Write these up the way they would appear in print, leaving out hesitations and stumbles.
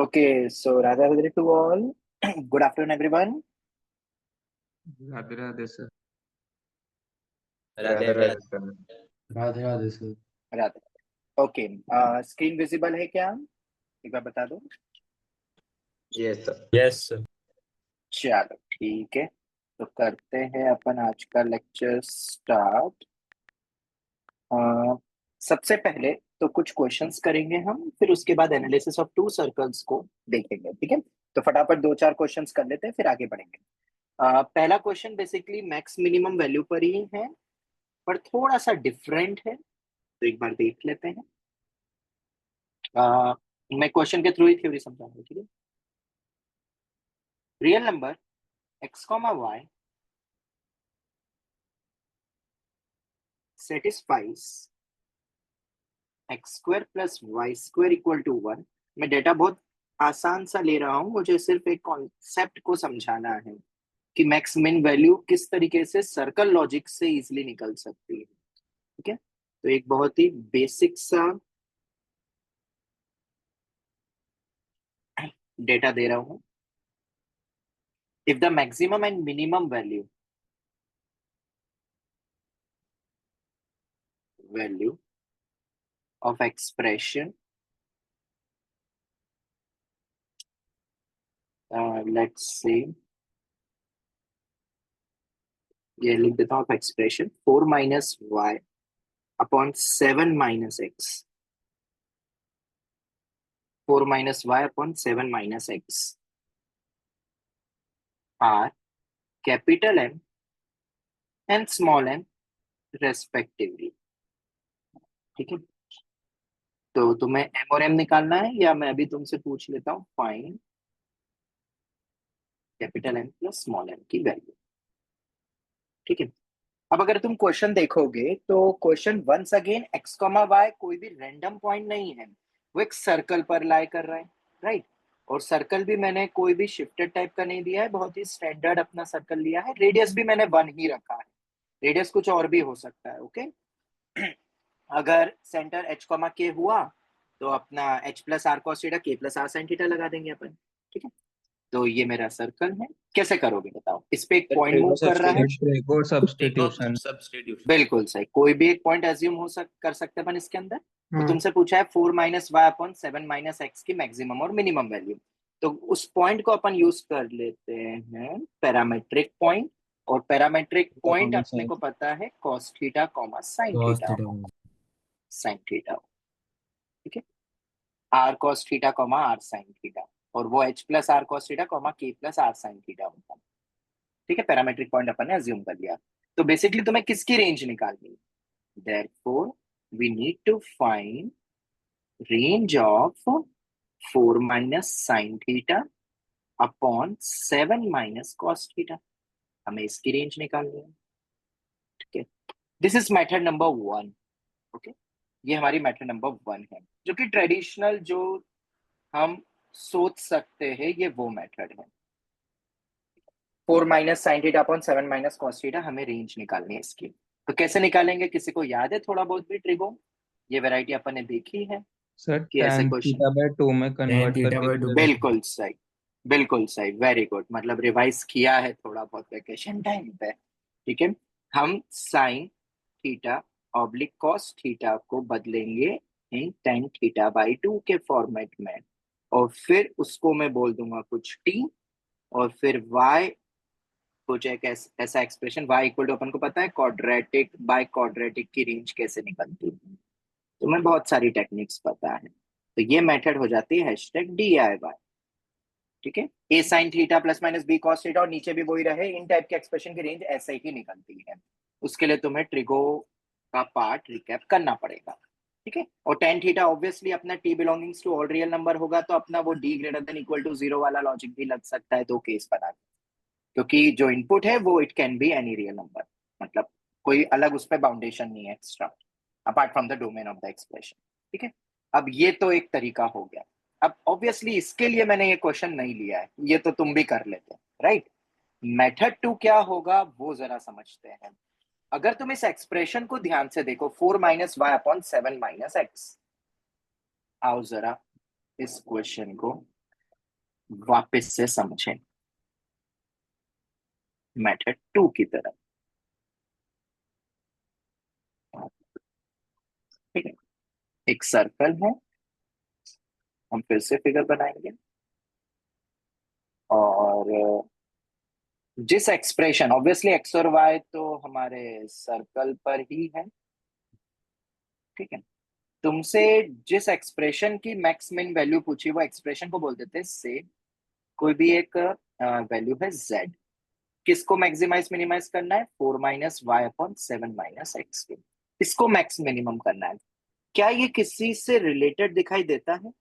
Okay, so Radha Radha to all. Good afternoon, everyone. Radhe Radhe sir. Radhe Radhe sir. Radhe Radhe sir. Radha. Okay, screen visible है क्या? एक बार बता दो। Yes sir. Yes sir. चलो ठीक है, तो करते हैं अपन आज का लेक्चर स्टार्ट। सबसे पहले तो कुछ क्वेश्चंस करेंगे हम, फिर उसके बाद एनालिसिस ऑफ टू सर्कल्स को देखेंगे। ठीक है, तो फटाफट दो चार क्वेश्चंस कर लेते हैं, फिर आगे बढ़ेंगे। पहला question basically max minimum value पर ही है, पर थोड़ा सा डिफरेंट है, तो एक बार देख लेते हैं। मैं क्वेश्चन के थ्रू ही थ्योरी समझाऊंगा। ठीक है, real number x, y satisfies x square plus y square equal to 1। मैं डेटा बहुत आसान सा ले रहा हूं, मुझे सिर्फ एक कॉन्सेप्ट को समझाना है कि मैक्स मिन वैल्यू किस तरीके से सर्कल लॉजिक से इजीली निकल सकती है। ठीक है, तो एक बहुत ही बेसिक सा डेटा दे रहा हूं। If the maximum and minimum value of expression, let's see, ये लिख देता हूँ expression 4 minus y upon 7 minus x, 4 minus y upon 7 minus x are capital M and small m respectively। ठीक है, तो तुम्हें m और m निकालना है या मैं अभी तुमसे पूछ लेता हूँ find capital M plus small m की वैल्यू। ठीक है, अब अगर तुम क्वेश्चन देखोगे तो question once again x, y कोई भी रैंडम पॉइंट नहीं है, वो एक सर्कल पर लाई कर रहा है, राइट। और सर्कल भी मैंने कोई भी शिफ्टेड टाइप का नहीं दिया है, बहुत ही स्टैंडर्ड अपना सर्कल लिया है। रेडियस भी मैंने 1 ही रखा है, रेडियस कुछ और भी हो सकता है। ओके, अगर सेंटर h, k हुआ तो अपना h plus R cos theta k plus R sine theta लगा देंगे अपन। ठीक है, तो ये मेरा सर्कल है। कैसे करोगे बताओ? इस पे एक पॉइंट मूव कर रहा है, सब्स्टिट्यूशन। बिल्कुल सही। कोई भी एक पॉइंट एज्यूम कर सकते हैं अपन इसके अंदर। तो तुमसे पूछा है 4 minus y upon 7 minus x की मैक्सिमम और मिनिमम वैल्यू, तो उस पॉइंट को अपन यूज कर लेते हैं पैरामेट्रिक पॉइंट। और पैरामेट्रिक पॉइंट अपने को पता है cos theta comma sine theta, sine theta. ठीक है, R cos theta comma R sine theta, और वो h plus R cos theta comma k plus R sine theta होता है। ठीक है, पैरामेट्रिक पॉइंट अपन ने अज्यूम कर लिया। तो बेसिकली तुम्हें किसकी रेंज निकालनी है? Therefore, we need to find range of 4 minus sin theta upon 7 minus cos theta। हमें इसकी रेंज निकालनी है। ठीक है, this is method number 1। Okay, ये हमारी मेथड नंबर 1 है, जो कि ट्रेडिशनल जो हम सोच सकते हैं, ये वो मेथड है। 4 minus sine theta upon 7 minus cos theta, हमें रेंज निकालनी है इसकी। तो कैसे निकालेंगे? किसी को याद है थोड़ा बहुत भी ट्रिगो? ये वैरायटी अपन ने देखी है सर कि ऐसे tan क्वेश्चन। थीटा बाय 2 में कन्वर्ट करके बिल्कुल सही, बिल्कुल सही, वेरी गुड। मतलब रिवाइज किया है थोड़ा बहुत वेकेशन टाइम पे। ठीक है, हम sine theta oblique cos theta को बदलेंगे इन टेन थीटा बाई 2 के फॉर्मेट में, और फिर उसको मैं बोल दूंगा कुछ टी, और फिर y कुछ एक ऐसा एक्सप्रेशन y इक्वल टू, अपन को पता है क्वाड्रेटिक बाय क्वाड्रेटिक की रेंज कैसे निकलती है, तुम्हें बहुत सारी टेक्निक्स पता है। तो ये मेथड हो जाती है हैशटैग DIY। ठीक है, a sine theta plus minus b cos theta, और नीचे भी वही रहे, इन टाइप के एक्सप्रेशन की रेंज ऐसे ही निकलती है। उसके लिए तुम्हें ट्रिगो का पार्ट रिकैप करना पड़ेगा। ठीक है, और टेन थीटा ऑब्वियसली अपना t belongings to all real number होगा, तो अपना वो d greater than equal to 0 वाला लॉजिक भी लग सकता है दो केस बना के, क्योंकि जो इनपुट है वो it can be any real number, मतलब कोई अलग उस पर बाउंडेशन नहीं है extra apart from the domain of the expression. ठीक है, अब ये तो एक तरीका हो गया। अब ऑब्वियसली इसके लिए मैंने ये क्वेश्चन नहीं लिया है, ये तो तुम भी कर लेते, राइट। मेथड 2 क्या होगा वो जरा समझते हैं। अगर तुम इस एक्सप्रेशन को ध्यान से देखो, 4 minus y upon 7 minus x, आओ जरा इस क्वेश्चन को वापस से समझें मेथड 2 की तरफ। ठीक है, एक सर्कल है, हम फिर से फिगर बनाएंगे और जिस एक्सप्रेशन, ऑब्वियसली एक्स और वाई तो हमारे सर्कल पर ही है, ठीक है, तुमसे जिस एक्सप्रेशन की मैक्स मिन वैल्यू पूछी वो एक्सप्रेशन को बोल देते हैं से, कोई भी एक वैल्यू है z, किसको मैक्सिमाइज मिनिमाइज करना है, 4 - y/7 - x, इसको मैक्स मिनिमम करना है। क्या ये किसी से रिलेटेड दिखाई देता है?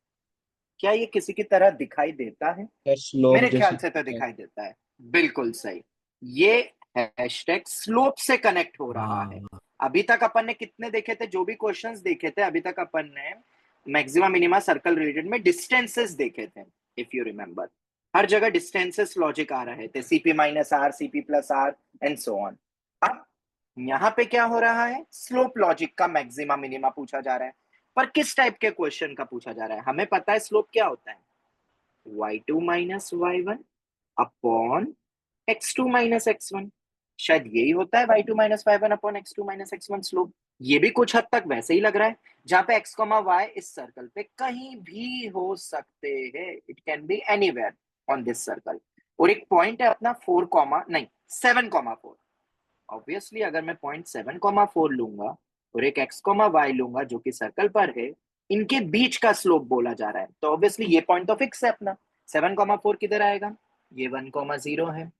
क्या ये किसी की तरह दिखाई देता है? स्लोप मेरे ख्याल जैसी से तो दिखाई देता है। बिल्कुल सही, ये हैशटैग स्लोप से कनेक्ट हो रहा है। अभी तक अपन ने कितने देखे थे, जो भी क्वेश्चंस देखे थे अभी तक अपन ने मैक्सिमा मिनिमा सर्कल रिलेटेड में डिस्टेंसेस देखे थे, इफ यू रिमेंबर। हर जगह डिस्टेंसेस लॉजिक आ रहे थे, CP-R, CP+R and so on. अब यहाँ पे क्या हो रहा है, स्लोप लॉजिक का मैक्सिमा मिनिमा पूछा जा रहा है। पर किस टाइप के क्वेश्चन का पूछा जा रहा है? हमें पता है स्लोप क्या होता है, y2 - y1 upon x2 - x1। शायद यही होता है y2 - y1 upon x2 - x1 slope. ये भी कुछ हद तक वैसे ही लग रहा है, जहां पे x, y इस सर्कल पे कहीं भी हो सकते हैं, it can be anywhere on this circle. और एक पॉइंट है अपना 7,4। ऑब्वियसली अगर मैं पॉइंट 7,4 लूंगा और एक x, y लूंगा जो कि सर्कल पर है, इनके बीच का स्लोप बोला जा रहा है, तो ऑब्वियसली ये पॉइंट तो फिक्स है अपना। 7,4 किधर आएगा, ये 1,0 है,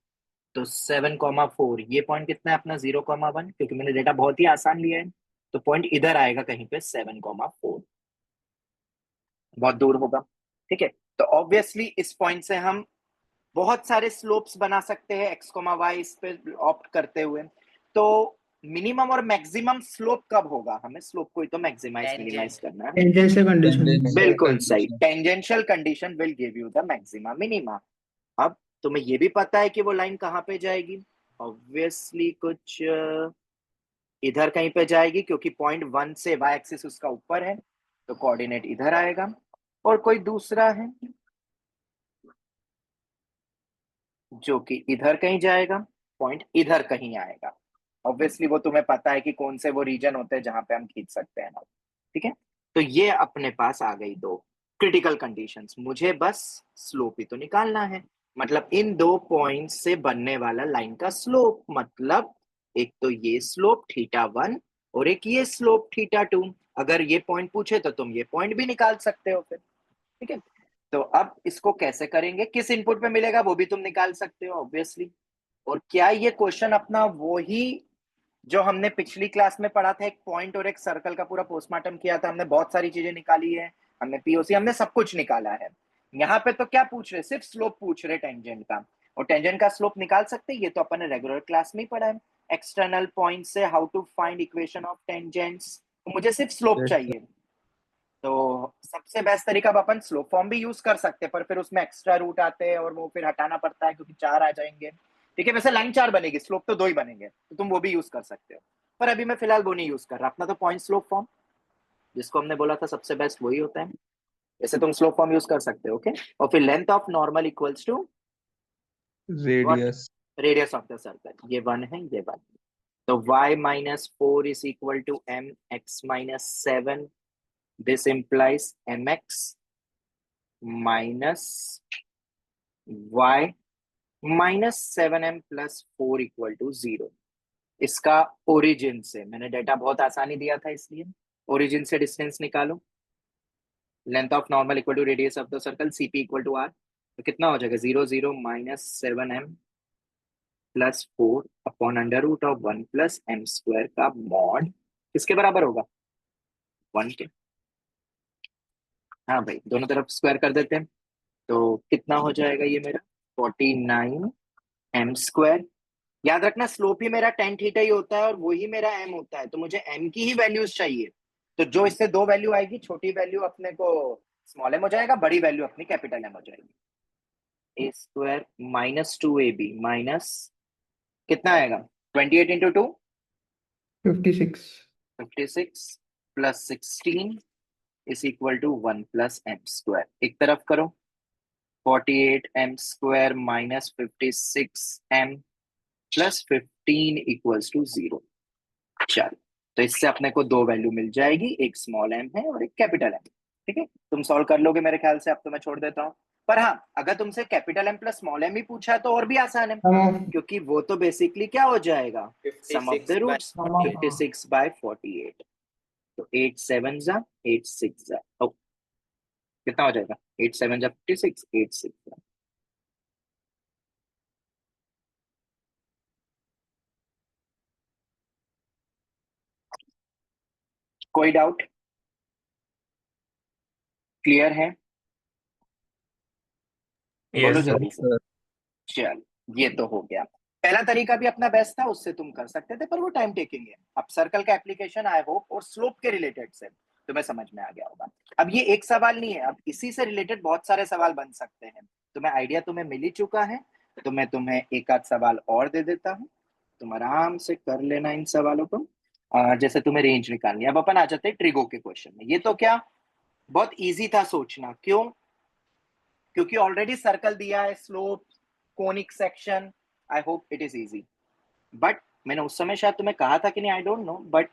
तो 7,4 ये पॉइंट कितना है अपना 0,1, क्योंकि मैंने डेटा बहुत ही आसान लिया है, तो पॉइंट इधर आएगा कहीं पे 7,4, बहुत दूर होगा। ठीक है, तो ऑब्वियसली इस पॉइंट से हम बहुत सारे स्लोप्स बना सकते हैं x, y इस पे ऑप्ट करते हुए। तो मिनिमम और मैक्सिमम स्लोप कब होगा, हमें स्लोप को ही तो मैक्सिमाइज मिनिमाइज करना है। टेंजेंशियल कंडीशन बिल्कुल सही, tangential condition will give you the maxima minima. अब तुम्हें ये भी पता है कि वो लाइन कहाँ पे जाएगी, ऑब्वियसली कुछ इधर कहीं पे जाएगी, क्योंकि पॉइंट 1 से y एक्सिस उसका ऊपर है, तो कोऑर्डिनेट इधर आएगा। और कोई दूसरा है जो कि इधर कहीं जाएगा, पॉइंट इधर कहीं आएगा। ऑब्वियसली वो तुम्हें पता है कि कौन से वो रीजन होते हैं जहां पे हम खींच सकते हैं। ठीक है, तो ये अपने पास आ गई दो क्रिटिकल कंडीशंस। मुझे बस स्लोप ही तो निकालना है, मतलब इन दो पॉइंट से बनने वाला लाइन का स्लोप, मतलब एक तो ये स्लोप θ1 और एक ये स्लोप θ2। अगर ये पॉइंट पूछे तो तुम ये पॉइंट भी निकाल सकते हो फिर। ठीक है, तो अब इसको कैसे करेंगे, किस इनपुट पे मिलेगा वो भी तुम निकाल सकते हो ऑब्वियसली। और क्या ये क्वेश्चन अपना वो ही जो हमने पिछली क्लास में पढ़ा था, एक पॉइंट और एक सर्कल का पूरा पोस्टमार्टम किया था, हमने बहुत सारी चीजें निकाली है, हमने पीओसी, हमने सब कुछ निकाला है। यहाँ पे तो क्या पूछ रहे, सिर्फ स्लोप पूछ रहे टेंजेंट का, और टेंजेंट का स्लोप निकाल सकते हैं, ये तो अपन ने रेगुलर क्लास में ही पढ़ा है। एक्सटर्नल पॉइंट से how to find equation of tangents, तो मुझे सिर्फ स्लोप चाहिए। तो सबसे बेस्ट तरीका, अब अपन स्लोप फॉर्म भी यूज कर सकते हैं, पर फिर उसमें एक्स्ट्रा रूट आते हैं और वो फिर हटाना पड़ता है क्योंकि 4 आ जाएंगे। ठीक है, वैसे लाइन 4 बनेगी, स्लोप तो 2 ही बनेंगे, तो तुम वो भी यूज कर सकते हो, पर अभी मैं फिलहाल वो नहीं यूज कर रहा। अपना तो पॉइंट स्लोप फॉर्म जिसको हमने बोला था सबसे बेस्ट वही होता है, वैसे तुम स्लोप फॉर्म यूज कर सकते हो। ओके, और फिर length of normal equals to what, radius radius of the circle, ये 1 है, ये 1। तो y-4 is equal to mx-7, this implies mx minus y -7m+4 equal to 0। इसका ओरिजिन से, मैंने डेटा बहुत आसानी दिया था इसलिए ओरिजिन से डिस्टेंस निकालो, length of normal equal to radius of the circle CP equal to R, तो कितना हो जाएगा 0 0 -7m+4 अपॉन √1 + m² का मॉड किसके बराबर होगा, 1 के। हाँ भाई, दोनों तरफ स्क्वायर कर देते हैं, तो कितना हो जाएगा ये मेरा 49m²। याद रखना स्लोप ही मेरा tan थीटा ही होता है और वही मेरा m होता है, तो मुझे m की ही वैल्यूज चाहिए। तो जो इससे 2 वैल्यू आएगी, छोटी वैल्यू अपने को स्मॉल m हो जाएगा, बड़ी वैल्यू अपनी कैपिटल M हो जाएगी। a² -2ab माइनस कितना आएगा 28 × 2 56 56 + 16 इज इक्वल टू 1 + m²। एक तरफ करो, 48m square minus 56m plus 15 equals to 0। चल, तो इससे अपने को दो वैल्यू मिल जाएगी, एक स्मॉल m है और एक कैपिटल m। ठीक है, तुम सॉल्व कर लोगे मेरे ख्याल से, अब तो मैं छोड़ देता हूँ। पर हाँ, अगर तुमसे capital M plus small m ही पूछा है तो और भी आसान है, Sum of क्योंकि वो तो बेसिकली क्या हो जाएगा, sum of the 56 by roots. sum of 56 by 48, तो 8 7 जा 8 6 जा, ओ कितना हो जाएगा, 8 7 जा 56, 8 6 जा। कोई डाउट, क्लियर है? बोलो यस सर। जल्दी से। चल, ये तो हो गया। पहला तरीका भी अपना बेस्ट था, उससे तुम कर सकते थे, पर वो टाइम टेकिंग है। अब सर्कल का एप्लीकेशन आई होप और स्लोप के रिलेटेड से तुम्हें समझ में आ गया होगा। अब ये एक सवाल नहीं है, अब इसी से रिलेटेड बहुत सारे सवाल बन सकते हैं। तुम्हें आइडिया तुम्हें मिल ही चुका है, तो मैं तुम्हें एक आध सवाल और दे देता हूँ, तुम आराम से कर लेना इन सवालों को। जैसे तुम्हें रेंज निकालनी है। अब अपन आ जाते हैं ट्रिगो के क्वेश्चन में। ये तो क्या बहुत इजी था सोचना, क्यों? क्योंकि ऑलरेडी सर्कल दिया है, slope, conic section, I hope it is easy. But मैंने उस समय शायद तुम्हें कहा था कि नहीं, आई डोंट नो, बट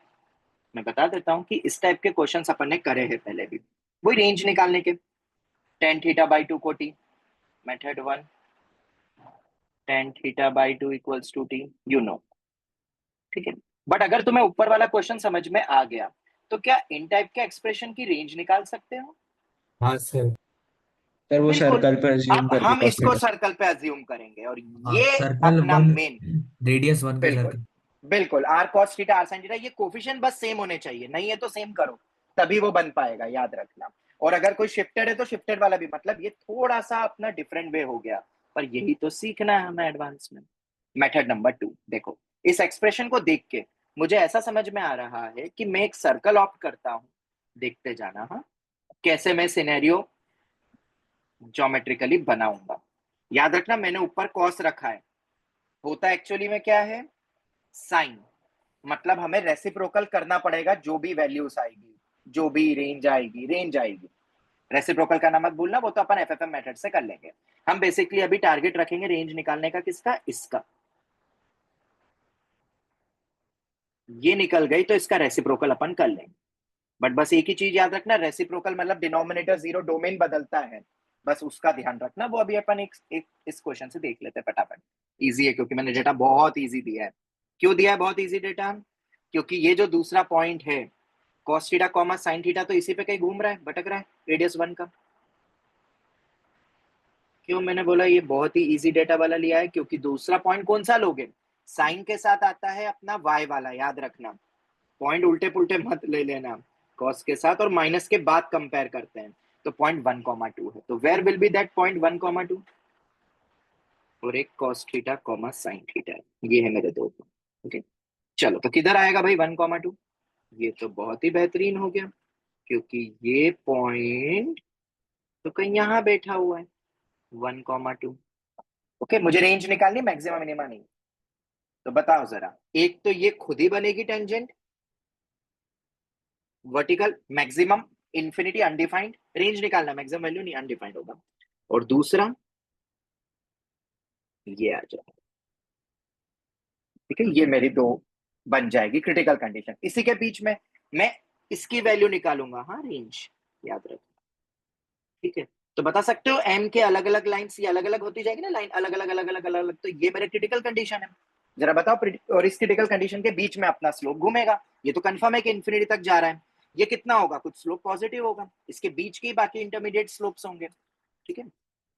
मैं बता देता हूँ कि इस टाइप के क्वेश्चन अपन ने करे हैं पहले भी, वही रेंज निकालने के। टेन थीटा बाई टू को T, method one, tan theta by two equals to T, you know. ठीक है, बट अगर तुम्हें ऊपर वाला क्वेश्चन समझ में आ गया, तो क्या इन टाइप के एक्सप्रेशन की रेंज निकाल सकते हो? हाँ सर। सर वो बिल्कुल। सर्कल पर अज्यूम अब करके हम cos इसको थीटा। सर्कल पे अज्यूम करेंगे, और हाँ, ये सर्कल अपना वन, मेन। रेडियस वन का बिल्कुल सर्कल। बिल्कुल, R cos theta R sine theta, ये कोफिशिएंट बस सेम होने चाहिए, नहीं है तो सेम करो, तभी वो बन पाएगा, याद रखना। और अगर कोई शिफ्टेड है तो शिफ्टेड वाला भी, मतलब ये थोड़ा सा अपना डिफरेंट वे हो गया, पर यही तो सीखना है हमें एडवांस में। मेथड नंबर टू, देखो इस एक्सप्रेशन को देख के मुझे ऐसा समझ में आ रहा है कि मैं एक सर्कल ऑप्ट करता हूं, देखते जाना। हाँ, कैसे मैं सिनेरियो ज्योमेट्रिकली बनाऊंगा। याद रखना, मैंने ऊपर कॉस रखा है, होता एक्चुअली में क्या है, साइन। मतलब हमें रेसिप्रोकल करना पड़ेगा, जो भी वैल्यूज आएगी, जो भी रेंज आएगी, रेसिप्रोकल करना मत भूलना, वो तो अपन एफएफएम मेथड से कर लेंगे। हम बेसिकली अभी टारगेट रखेंगे रेंज निकालने का, किसका, इसका। ये निकल गई तो इसका रेसिप्रोकल अपन कर लेंगे। बट बस एक ही चीज याद रखना, रेसिप्रोकल मतलब डिनोमिनेटर जीरो, डोमेन बदलता है, बस उसका ध्यान रखना। वो अभी अपन एक इस क्वेश्चन से देख लेते हैं फटाफट। इजी है क्योंकि मैंने डेटा बहुत इजी दिया है। क्यों दिया है बहुत इजी डेटा? क्योंकि ये जो दूसरा पॉइंट है cos theta comma sin theta, तो इसी पे कहीं घूम रहा है, भटक रहा है, रेडियस 1 का। क्यों मैंने बोला ये बहुत ही इजी डेटा वाला लिया है? क्योंकि दूसरा पॉइंट कौन सा लोगे, साइन के साथ आता है अपना y वाला, याद रखना। पॉइंट उल्टे पुल्टे मत ले लेना, कॉस के साथ और माइनस के बाद कंपेयर करते हैं, तो पॉइंट 1,2 है, तो where will be that point 1,2? और एक cos theta comma sin theta, ये है मेरे दो। ओके, चलो तो किधर आएगा भाई 1,2? ये तो बहुत ही बेहतरीन हो गया, क्योंकि ये पॉइंट तो कहीं यहाँ बैठा हुआ है, 1,2। ओके, मुझे रेंज निकालनी, मैक्सिमम मिनिमा नहीं। तो बताओ जरा, एक तो ये खुद ही बनेगी tangent vertical, maximum infinity undefined, range निकालना, मैक्सिमम वैल्यू नहीं, अनडिफाइंड होगा। और दूसरा ये आ जाएगा। ठीक है, ये मेरी दो बन जाएगी क्रिटिकल कंडीशन। इसी के बीच में मैं इसकी वैल्यू निकालूंगा, हाँ रेंज याद रखना। ठीक है, तो बता सकते हो एम के अलग अलग लाइन्स, ये अलग अलग होती जाएगी ना, लाइन अलग अलग अलग अलग अलग अलग, तो ये मेरे क्रिटिकल कंडीशन है। जरा बताओ, और इस क्रिटिकल कंडीशन के बीच में अपना स्लोप घूमेगा, ये तो कंफर्म है कि इंफिनिटी तक जा रहा है। ये कितना होगा, कुछ स्लोप पॉजिटिव होगा, इसके बीच के बाकी इंटरमीडिएट स्लोप्स होंगे। ठीक है,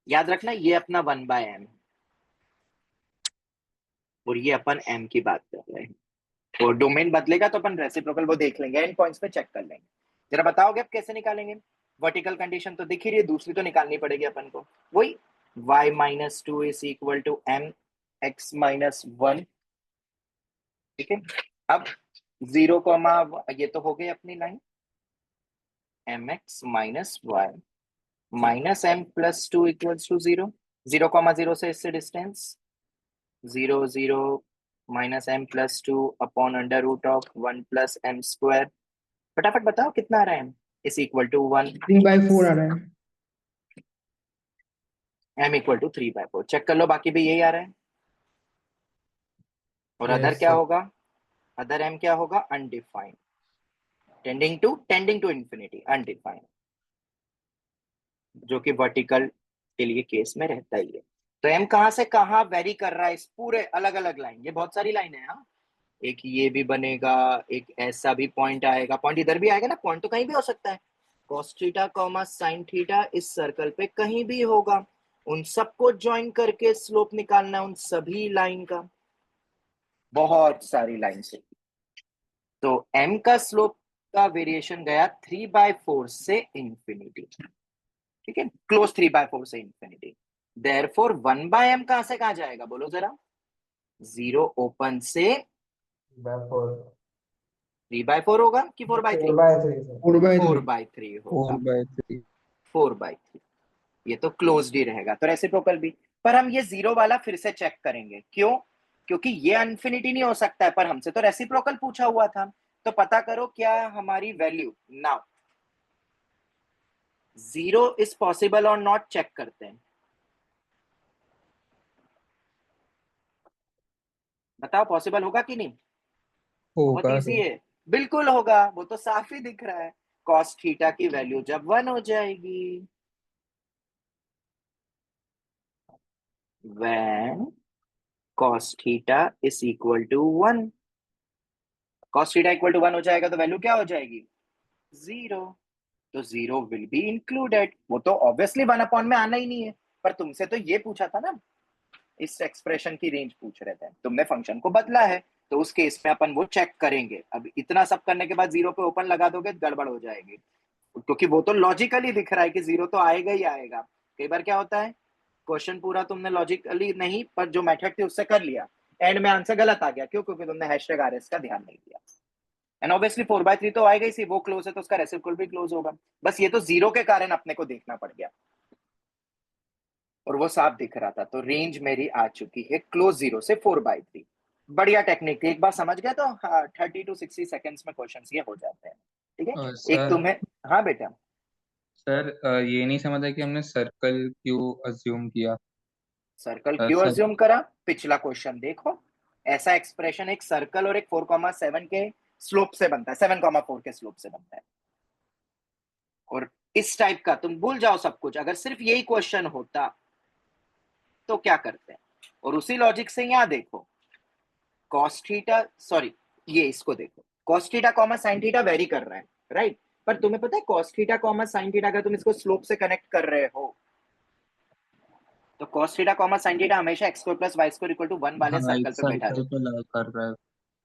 याद रखना ये अपना 1/m, और ये अपन m की बात कर रहे हैं। और डोमेन बदलेगा तो अपन रेसिप्रोकल वो देख लेंगे, एंड पॉइंट्स पे चेक कर लेंगे। जरा बताओगे अब कैसे निकालेंगे? वर्टिकल कंडीशन तो दिख ही रही है, दूसरी तो निकालनी पड़ेगी अपन को, वही y-2 is equal to mx-1। ठीक है, अब 0, ये तो हो गई अपनी line, mx-y minus m plus 2 equals to 0, 0,0 से इससे distance 0 0 minus m plus 2 upon under root of 1 plus m square. फटाफट बताओ कितना आ रहा है, m इज इक्वल टू 1। 3/4 आ रहा है। m equal to 3/4। चेक कर लो, बाकी भी यही आ रहा है। और अदर Yes, क्या sir. होगा? अदर m क्या होगा? Undefined, tending to infinity, undefined, जो कि वर्टिकल के लिए केस में रहता ही है। तो m कहां से कहां वेरी कर रहा है इस पूरे अलग अलग लाइन, ये बहुत सारी लाइन है। हाँ, एक ये भी बनेगा, एक ऐसा भी पॉइंट आएगा, पॉइंट इधर भी आएगा ना, पॉइंट तो कहीं भी हो सकता है। cos theta comma sin theta इस सर्कल पे कहीं भी होगा, उन सबको ज्वाइन करके स्लोप निकालना है उन सभी लाइन का, बहुत सारी लाइन से। तो m का स्लोप का वेरिएशन गया 3/4 से इंफिनिटी, ठीक है, क्लोज 3/4 से इंफिनिटी। देयरफॉर 1/m कहां से कहां जाएगा बोलो जरा? 0 ओपन से By 4. 3/4 होगा कि 4/3? 4/3, sir. 4/3. 4/3 4 होगा, by 3. 4/3। ये तो क्लोज्ड ही रहेगा, तो रेसिप्रोकल भी। पर हम ये जीरो वाला फिर से चेक करेंगे, क्यों? क्योंकि ये इनफिनिटी नहीं हो सकता है, पर हमसे तो रेसिप्रोकल पूछा हुआ था। तो पता करो क्या हमारी value now, zero is possible और नॉट, चेक करते हैं। बताओ पॉसिबल होगा कि नहीं? बहुत होगा इजी सर. है, बिल्कुल होगा, वो तो साफ ही दिख रहा है। cos थीटा की वैल्यू जब 1 हो जाएगी, when cos theta is equal to 1, cos theta equal to 1 हो जाएगा तो वैल्यू क्या हो जाएगी? 0। तो 0 विल बी इंक्लूडेड, वो तो ऑब्वियसली 1 में आना ही नहीं है। पर तुमसे तो ये पूछा था ना, इस एक्सप्रेशन की रेंज पूछ रहे थे, तुमने फंक्शन को बदला है, तो उस केस में अपन वो चेक करेंगे। अब इतना सब करने के बाद 0 पे ओपन लगा दोगे तो गड़बड़ हो जाएगी, क्योंकि वो तो लॉजिकली दिख रहा है कि 0 तो आएगा ही आएगा। कई बार क्या होता है, क्वेश्चन पूरा तुमने लॉजिकली नहीं, पर जो मेथड थी उससे कर लिया, एंड में आंसर गलत आ गया, क्यों? क्योंकि तुमने हैशटैग आरएस का ध्यान नहीं दिया। एंड ऑब्वियसली 4/3 तो आएगा ही, वो क्लोज है तो उसका रेसिप्रोकल भी क्लोज होगा। बस ये तो 0 के कारण अपने को देखना पड़ गया, और वो साफ दिख रहा था। तो रेंज मेरी आ चुकी है क्लोज 0 से 4/3। बढ़िया टेक्निक थी, एक बार समझ गया तो 30 to 60 सेकेंड्स में क्वेश्चन ये हो जाते हैं, ठीक है। एक सर तुम्हें, हाँ बेटा, सर ये नहीं समझा कि हमने सर्कल क्यों अज्यूम किया. सर्कल क्यों सर अज्यूम करा? पिछला क्वेश्चन देखो, ऐसा एक्सप्रेशन एक सर्कल और एक 4,7 के स्लोप से बनता है, 7,4 के स्लोप से बनता है। और इस टाइप का तुम भूल जाओ सब कुछ, अगर सिर्फ यही क्वेश्चन होता तो क्या करते हैं। और उसी लॉजिक से यहां देखो, cos थीटा, सॉरी, ये इसको देखो, cos theta comma sin theta very कर रहा है, राइट? पर तुम्हें पता है cos theta comma sin theta, अगर तुम इसको स्लोप से कनेक्ट कर रहे हो, तो cos theta comma sin theta हमेशा x² + y² = 1 वाले हाँ, सर्कल एक पे बैठा सर्कल रहता पे लगा कर रहा है. है।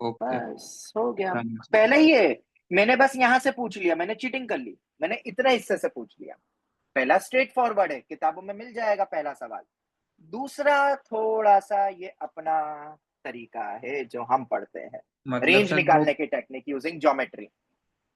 ओके. बस हो गया, थैंक्स. पहले ही है। मैंने बस यहां से पूछ लिया, मैंने चीटिंग कर ली, मैंने इतने हिस्से से पूछ लिया। पहला स्ट्रेट फॉरवर्ड है, किताबों में मिल जाएगा पहला सवाल। दूसरा थोड़ा सा ये अपना तरीका है जो हम पढ़ते हैं, मतलब रेंज सर वो निकालने की टेक्निक यूजिंग ज्योमेट्री।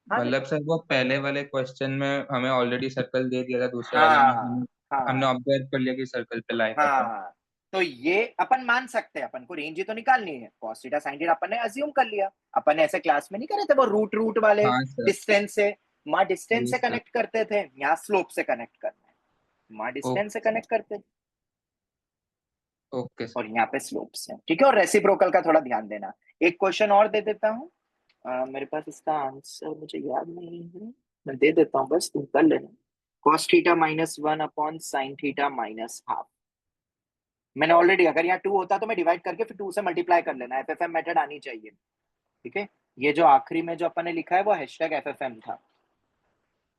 हाँ मतलब बेटा, सर वो पहले वाले क्वेश्चन में हमें ऑलरेडी सर्कल दे दिया था, दूसरे वाले में हाँ हमने हमने हाँ ऑब्जर्व कर लिया कि सर्कल पे लाए अपन. हाँ, तो ये अपन मान सकते हैं, अपन को रेंज ही तो निकालनी है। cos थीटा sin थीटा अपन ने अज्यूम कर लिया, अपन ने ऐसे क्लास में नहीं करे थे वो रूट रूट वाले, हाँ सर. डिस्टेंस से, माँ डिस्टेंस जी से सर. कनेक्ट करते थे, यहाँ स्लोप से कनेक्ट करना है, माँ डिस्टेंस से ओके. कनेक्ट करते थे, ओके सर. और यहाँ पे स्लोप से, ठीक है। और रेसिप्रोकल का थोड़ा ध्यान देना। एक क्वेश्चन और दे देता हूँ, मेरे पास इसका आंसर मुझे याद नहीं है, मैं दे देता हूँ, बस तुम कर लेना। cos theta -1 upon sin theta -12। मैंने ऑलरेडी, अगर यहाँ 2 होता तो मैं डिवाइड करके फिर 2 से मल्टीप्लाई कर लेना, एफएफएम मेथड आनी चाहिए, ठीक है। ये जो आखिरी में जो अपन ने लिखा है वो हैशटैग एफएफएम था,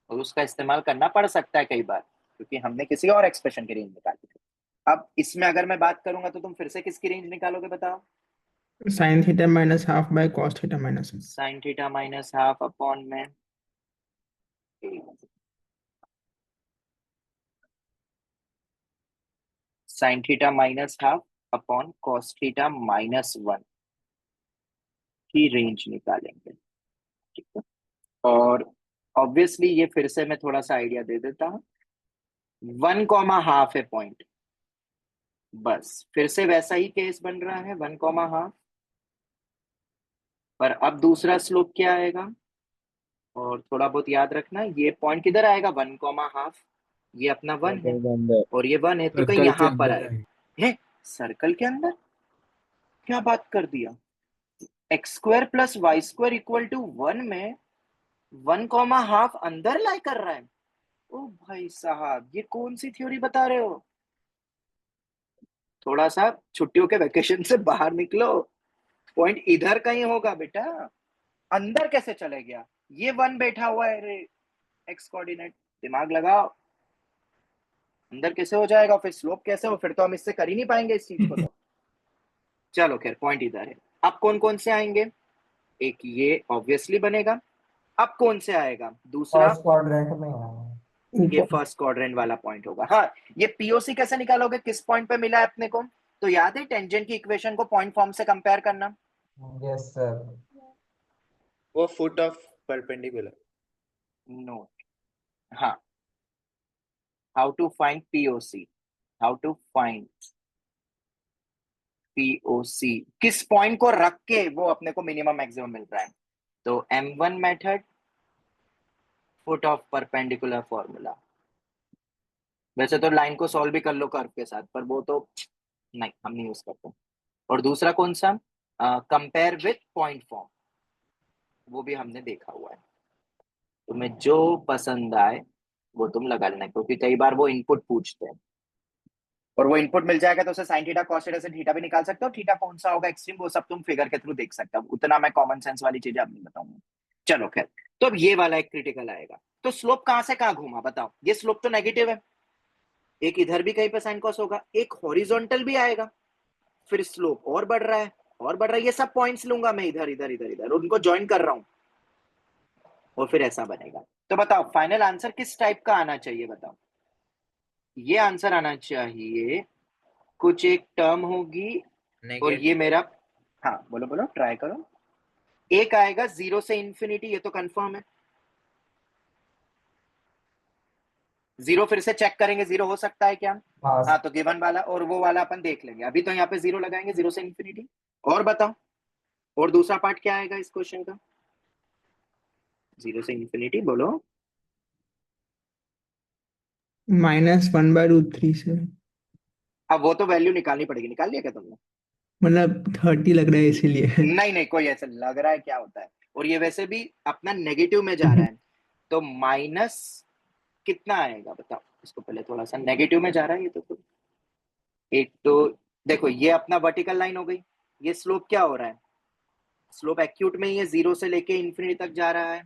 और उसका इस्तेमाल करना पड़ सकता है कई बार, क्योंकि हमने किसी और एक्सप्रेशन की रेंज निकाली थी। अब इसमें अगर मैं बात करूंगा तो तुम फिर से किसकी रेंज निकालोगे बताओ? Sin theta minus half by cos theta minus 1. sin theta -12 upon में sin theta -12 upon cos theta -1 की रेंज निकालेंगे, ठीक है। और ऑब्वियसली ये फिर से मैं थोड़ा सा आइडिया दे देता हूँ, 1,12 है पॉइंट, बस फिर से वैसा ही केस बन रहा है, 1,12। पर अब दूसरा स्लोप क्या आएगा, और थोड़ा बहुत याद रखना, ये पॉइंट किधर आएगा, 1,12, ये अपना 1 है सर्कल के अंदर। और ये 1 है, तो कहीं यहाँ पर आए है सर्कल के अंदर। क्या बात कर दिया, x² + y² = 1 में 1,5 अंदर लाई कर रहा है। ओ भाई साहब, ये कौन सी थ्योरी बता रहे हो? थोड़ा सा छुट्टियों के वेकेशन से बाहर निकलो, पॉइंट इधर कहीं होगा बेटा। अंदर कैसे चले गया? ये 1 बैठा हुआ है रे, एक्स कोऑर्डिनेट, दिमाग लगाओ। अंदर कैसे हो जाएगा, फिर स्लोप कैसे हो? फिर तो हम इससे कर ही नहीं पाएंगे इस चीज को तो। चलो खैर, पॉइंट इधर है। अब कौन कौन से आएंगे? एक ये ऑब्वियसली बनेगा। अब कौन से आएगा? दूसरा, फर्स्ट क्वाड्रेंट में है। ये फर्स्ट क्वाड्रेंट वाला पॉइंट होगा। हाँ, ये पीओसी कैसे निकालोगे, किस पॉइंट पे मिला है अपने को? तो याद है टेंजेंट की इक्वेशन को पॉइंट फॉर्म से कंपेयर करना। Yes sir. वो फुट ऑफ परपेंडिकुलर। नोट, हाँ, how to find POC, how to find POC, किस पॉइंट को रख के वो अपने को मिनिमम मैक्सिमम मिल रहा है। तो M1 method, foot of perpendicular formula. वैसे तो लाइन को सॉल्व भी कर लो कर्व के साथ, पर वो तो नहीं, हम नहीं यूज करते। और दूसरा कौन सा? कंपेयर विथ पॉइंट फॉर्म, वो भी हमने देखा हुआ है। तुम्हें जो पसंद आए वो तुम लगा लेना, क्योंकि कई बार वो इनपुट पूछते हैं और वो इनपुट मिल जाएगा तो उसे साइन थीटा कॉस थीटा से थीटा भी निकाल सकते हो। थीटा कौन सा होगा एक्सट्रीम, वो सब तुम फिगर के थ्रू देख सकते हो। उतना मैं कॉमन सेंस वाली चीजें अब नहीं बताऊंगा। चलो खैर, तो अब ये वाला एक क्रिटिकल आएगा। तो स्लोप कहां से कहां घूमा बताओ? ये स्लोप तो नेगेटिव है, एक इधर भी कहीं पे साइन कॉस होगा, एक हॉरिजॉन्टल भी आएगा, फिर स्लोप और बढ़ रहा है और बढ़ रहा है। ये सब पॉइंट्स लूंगा मैं इधर इधर इधर इधर, उनको ज्वाइन कर रहा हूं और फिर ऐसा बनेगा। तो बताओ फाइनल आंसर किस टाइप का आना चाहिए? बताओ, ये आंसर आना चाहिए, कुछ एक टर्म होगी और ये मेरा, हाँ बोलो बोलो, ट्राई करो। एक आएगा 0 से इंफिनिटी, ये तो कंफर्म है। 0 फिर से चेक करेंगे, 0 हो सकता है क्या? हाँ हाँ, तो गिवन वाला और वो वाला अपन देख लेंगे। अभी तो यहाँ पे 0 लगाएंगे, 0 से इंफिनिटी। और बताओ, और दूसरा पार्ट क्या आएगा इस क्वेश्चन का? 0 से इंफिनिटी, बोलो। -1/√3 से, अब वो तो वैल्यू निकालनी पड़ेगी, निकाल लिया क्या तुमने? मतलब 30 लग रहा है इसीलिए। नहीं नहीं, कोई ऐसा लग रहा है क्या होता है। और ये वैसे भी अपना नेगेटिव में जा रहा है, तो माइनस कितना आएगा बताओ? इसको पहले थोड़ा सा, नेगेटिव में जा रहा है ये तो एक तो देखो, ये अपना वर्टिकल लाइन हो गई। ये स्लोप क्या हो रहा है? स्लोप एक्यूट में ये 0 से लेके इंफिनिटी तक जा रहा है,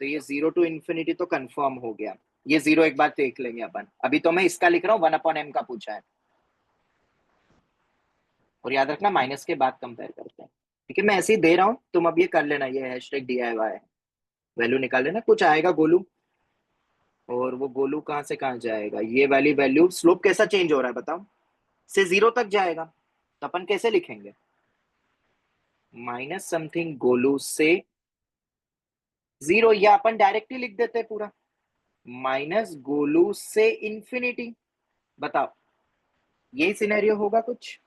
तो ये 0 to इंफिनिटी तो कंफर्म हो गया। ये 0 एक बार देख लेंगे अपन। अभी तो मैं इसका लिख रहा हूँ, 1/m का पूछा है। और याद रखना माइनस के बाद कंपेयर करते हैं, ठीक है? मैं ऐसे ही दे रहा हूँ, तुम अब ये कर लेना, ये हैशटैग DIY वैल्यू निकाल लेना। कुछ आएगा गोलू, और वो गोलू कहाँ से कहाँ जाएगा? ये वाली वैल्यू, स्लोप कैसा चेंज हो रहा है बताओ? से 0 तक जाएगा, तो अपन कैसे लिखेंगे? माइनस समथिंग गोलू से 0, या अपन डायरेक्टली लिख देते हैं पूरा, माइनस गोलू से इंफिनिटी। बताओ, यही सिनेरियो होगा कुछ?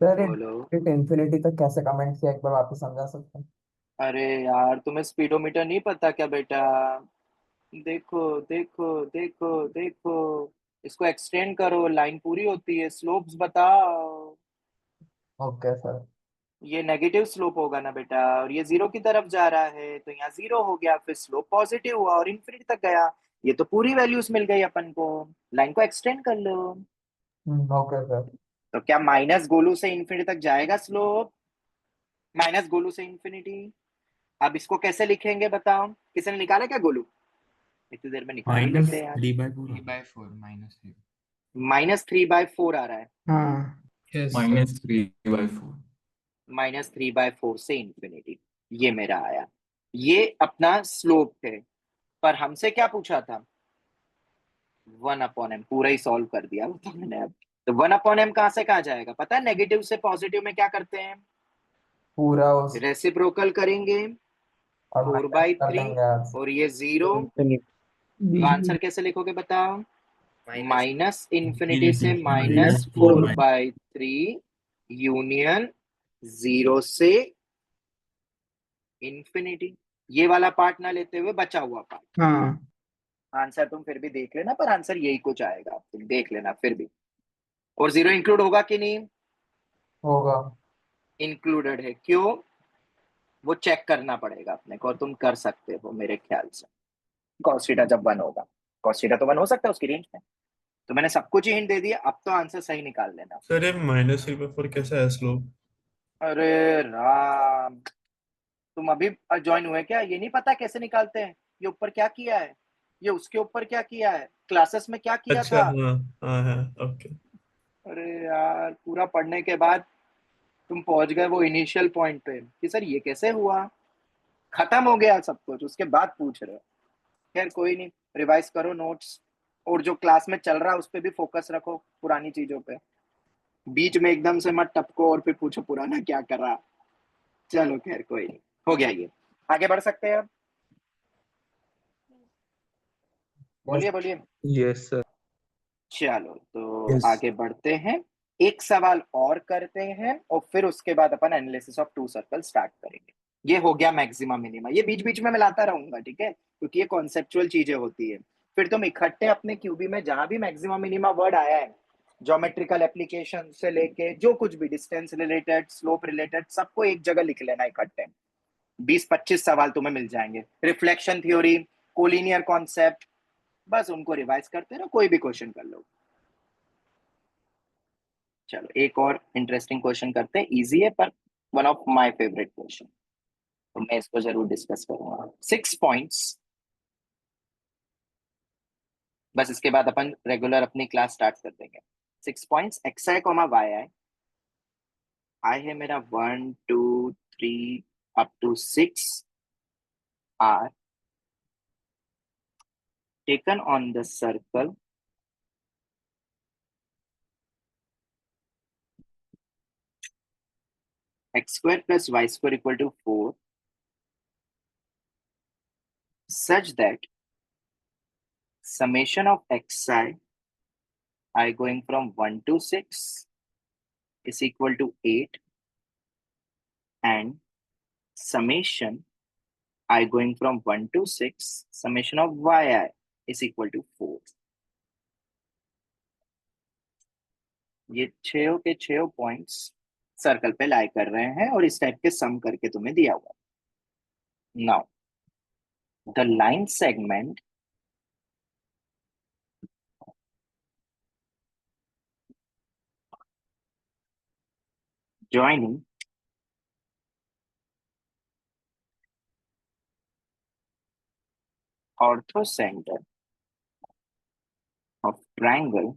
सर, बोलो। इट इंफिनिटी तक कैसे कमेंट किया, एक बार वापस समझा सकते हैं? अरे यार, तुम्हें स्पीडोमीटर नहीं पता क्या बेटा? देखो देखो देखो देखो, इसको एक्सटेंड करो, लाइन पूरी होती है। स्लोप्स बताओ। Okay sir. ये नेगेटिव स्लोप होगा ना बेटा, और ये 0 की तरफ जा रहा है, तो यहाँ 0 हो गया, फिर स्लोप पॉजिटिव हुआ और इंफिनिटी तक गया। ये तो पूरी वैल्यूज मिल गई अपन को, लाइन को एक्सटेंड कर लो। Okay sir. तो क्या माइनस गोलू से इंफिनिटी तक जाएगा स्लोप? माइनस गोलू से इंफिनिटी। अब इसको कैसे लिखेंगे बताओ? किसी ने निकाला क्या गोलू? इतनी देर में निकाल ही लेते यार। -3/4 -3 -3/4 आ रहा है। हाँ, -3/4 -3/4 से इंफिनिटी, ये मेरा आया। ये अपना स्लोप है, पर हमसे क्या पूछा था? 1/m, पूरा ही सॉल्व कर दिया वो तो मैंने अब। तो 1/m कहां से कहां जाएगा पता है? नेगेटिव से पॉजिटिव में क्या करते हैं? पूरा उस रेसिप्रोकल करेंगे, और 4/3, कर देंगे आज। और ये 0। तो बीच आंसर में कैसे लिखोगे बताओ? माइनस इंफिनिटी से -4/3 -4/3 यूनियन 0 से इंफिनिटी। ये वाला पार्ट ना लेते हुए बचा हुआ पार्ट। हाँ, आंसर तुम फिर भी देख लेना, पर आंसर यही कुछ आएगा, तुम देख लेना फिर भी। और 0 इंक्लूड होगा कि नहीं? होगा। इंक्लूडेड है, क्यों? वो चेक करना पड़ेगा अपने को, और तुम कर सकते हो मेरे ख्याल से। cos थीटा जब 1 होगा, cos थीटा तो 1 हो सकता है उसकी रेंज में। तो मैंने सब कुछ ही हिंट दे दिया, अब तो आंसर सही निकाल लेना। सर ये -3/4 कैसा है स्लोप? अरे राम, तुम अभी ज्वाइन हुए क्या? ये नहीं पता कैसे निकालते हैं? ये ऊपर क्या किया है, ये उसके ऊपर क्या किया है, क्लासेस में क्या किया अच्छा था? हाँ। हाँ है ओके। अरे यार, पूरा पढ़ने के बाद तुम पहुंच गए वो इनिशियल पॉइंट पे कि सर ये कैसे हुआ। खत्म हो गया सब कुछ, उसके बाद पूछ रहे हो। खैर कोई नहीं, रिवाइज करो नोट्स, और जो क्लास में चल रहा है उस पर भी फोकस रखो, पुरानी चीजों पे। बीच में एकदम से मत टपको और फिर पूछो पुराना क्या कर रहा। चलो खैर कोई नहीं, हो गया ये। आगे बढ़ सकते हैं अब? बोलिए बोलिए। Yes sir. चलो तो यस। आगे बढ़ते हैं, एक सवाल और करते हैं, और फिर उसके बाद अपन analysis of two circle start करेंगे। ये हो गया मैक्सिमा मिनिमा, ये बीच बीच में मैं लाता रहूंगा, ठीक है, क्योंकि ये कॉन्सेप्चुअल चीजें होती है। फिर तुम इकट्ठे अपने क्यूबी में जहां भी मैक्सिमा मिनिमा वर्ड आया है, ज्योमेट्रिकल एप्लीकेशन से लेके जो कुछ भी, डिस्टेंस रिलेटेड, स्लोप रिलेटेड, सबको एक जगह लिख लेना इकट्ठे। 20-25 सवाल तुम्हें मिल जाएंगे। रिफ्लेक्शन थ्योरी, कोलिनियर कॉन्सेप्ट, बस उनको रिवाइज करते रहो, कोई भी क्वेश्चन कर लो। चलो एक और इंटरेस्टिंग क्वेश्चन करते हैं, इजी है पर one of my favourite question, तो मैं इसको जरूर डिस्कस करूंगा। 6 पॉइंट्स, बस इसके बाद अपन रेगुलर अपनी क्लास स्टार्ट कर देंगे। 6 points, x i comma y i. I है मेरा 1 2 3 up to 6 are taken on the circle x square plus y square equal to 4 such that summation of xi going from 1 to 6 is equal to 8 and summation I going from 1 to 6 summation of yi is equal to 4। ये छह के छह points circle पे लाई कर रहे हैं और इस टाइप के सम करके तुम्हें दिया हुआ। Now the line segment joining orthocenter of triangle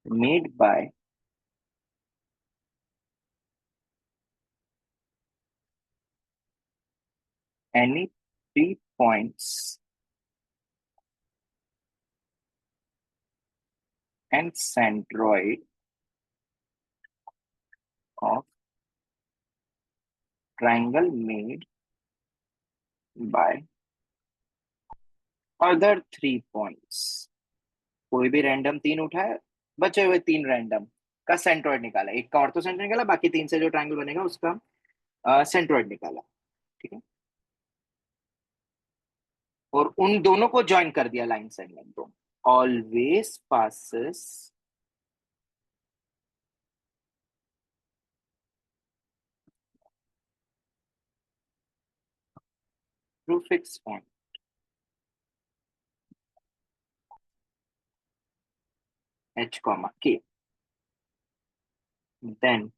made by any 3 points and centroid of triangle made by other 3 points। कोई भी रैंडम 3 उठाए, बचे हुए 3 रैंडम का सेंट्रोइड निकाला, एक का ऑर्थो सेंटर निकाला, बाकी 3 से जो ट्रायंगल बनेगा उसका सेंट्रोइड निकाला, ठीक है। और उन दोनों को ज्वाइन कर दिया लाइन सेगमेंट को। Always passes through fix point h comma k, then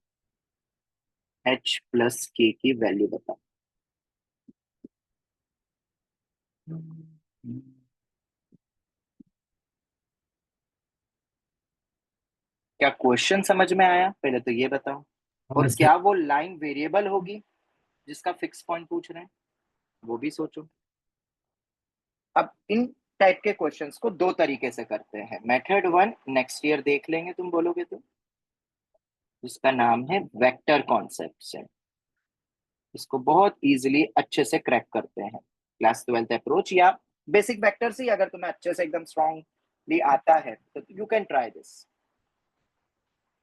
h plus k की वैल्यू बताओ। क्या क्वेश्चन समझ में आया, पहले तो ये बताओ। और क्या वो लाइन वेरिएबल होगी जिसका फिक्स पॉइंट पूछ रहे हैं, वो भी सोचो। अब इन टाइप के क्वेश्चंस को दो तरीके से करते हैं। मेथड 1 नेक्स्ट ईयर देख लेंगे तुम बोलोगे तो, उसका नाम है वेक्टर कॉन्सेप्ट से। इसको बहुत इजीली अच्छे से क्रैक करते हैं, क्लास 12th अप्रोच या बेसिक वेक्टर से, अगर तुम्हें अच्छे से एकदम स्ट्रांगली आता है तो यू कैन ट्राई दिस।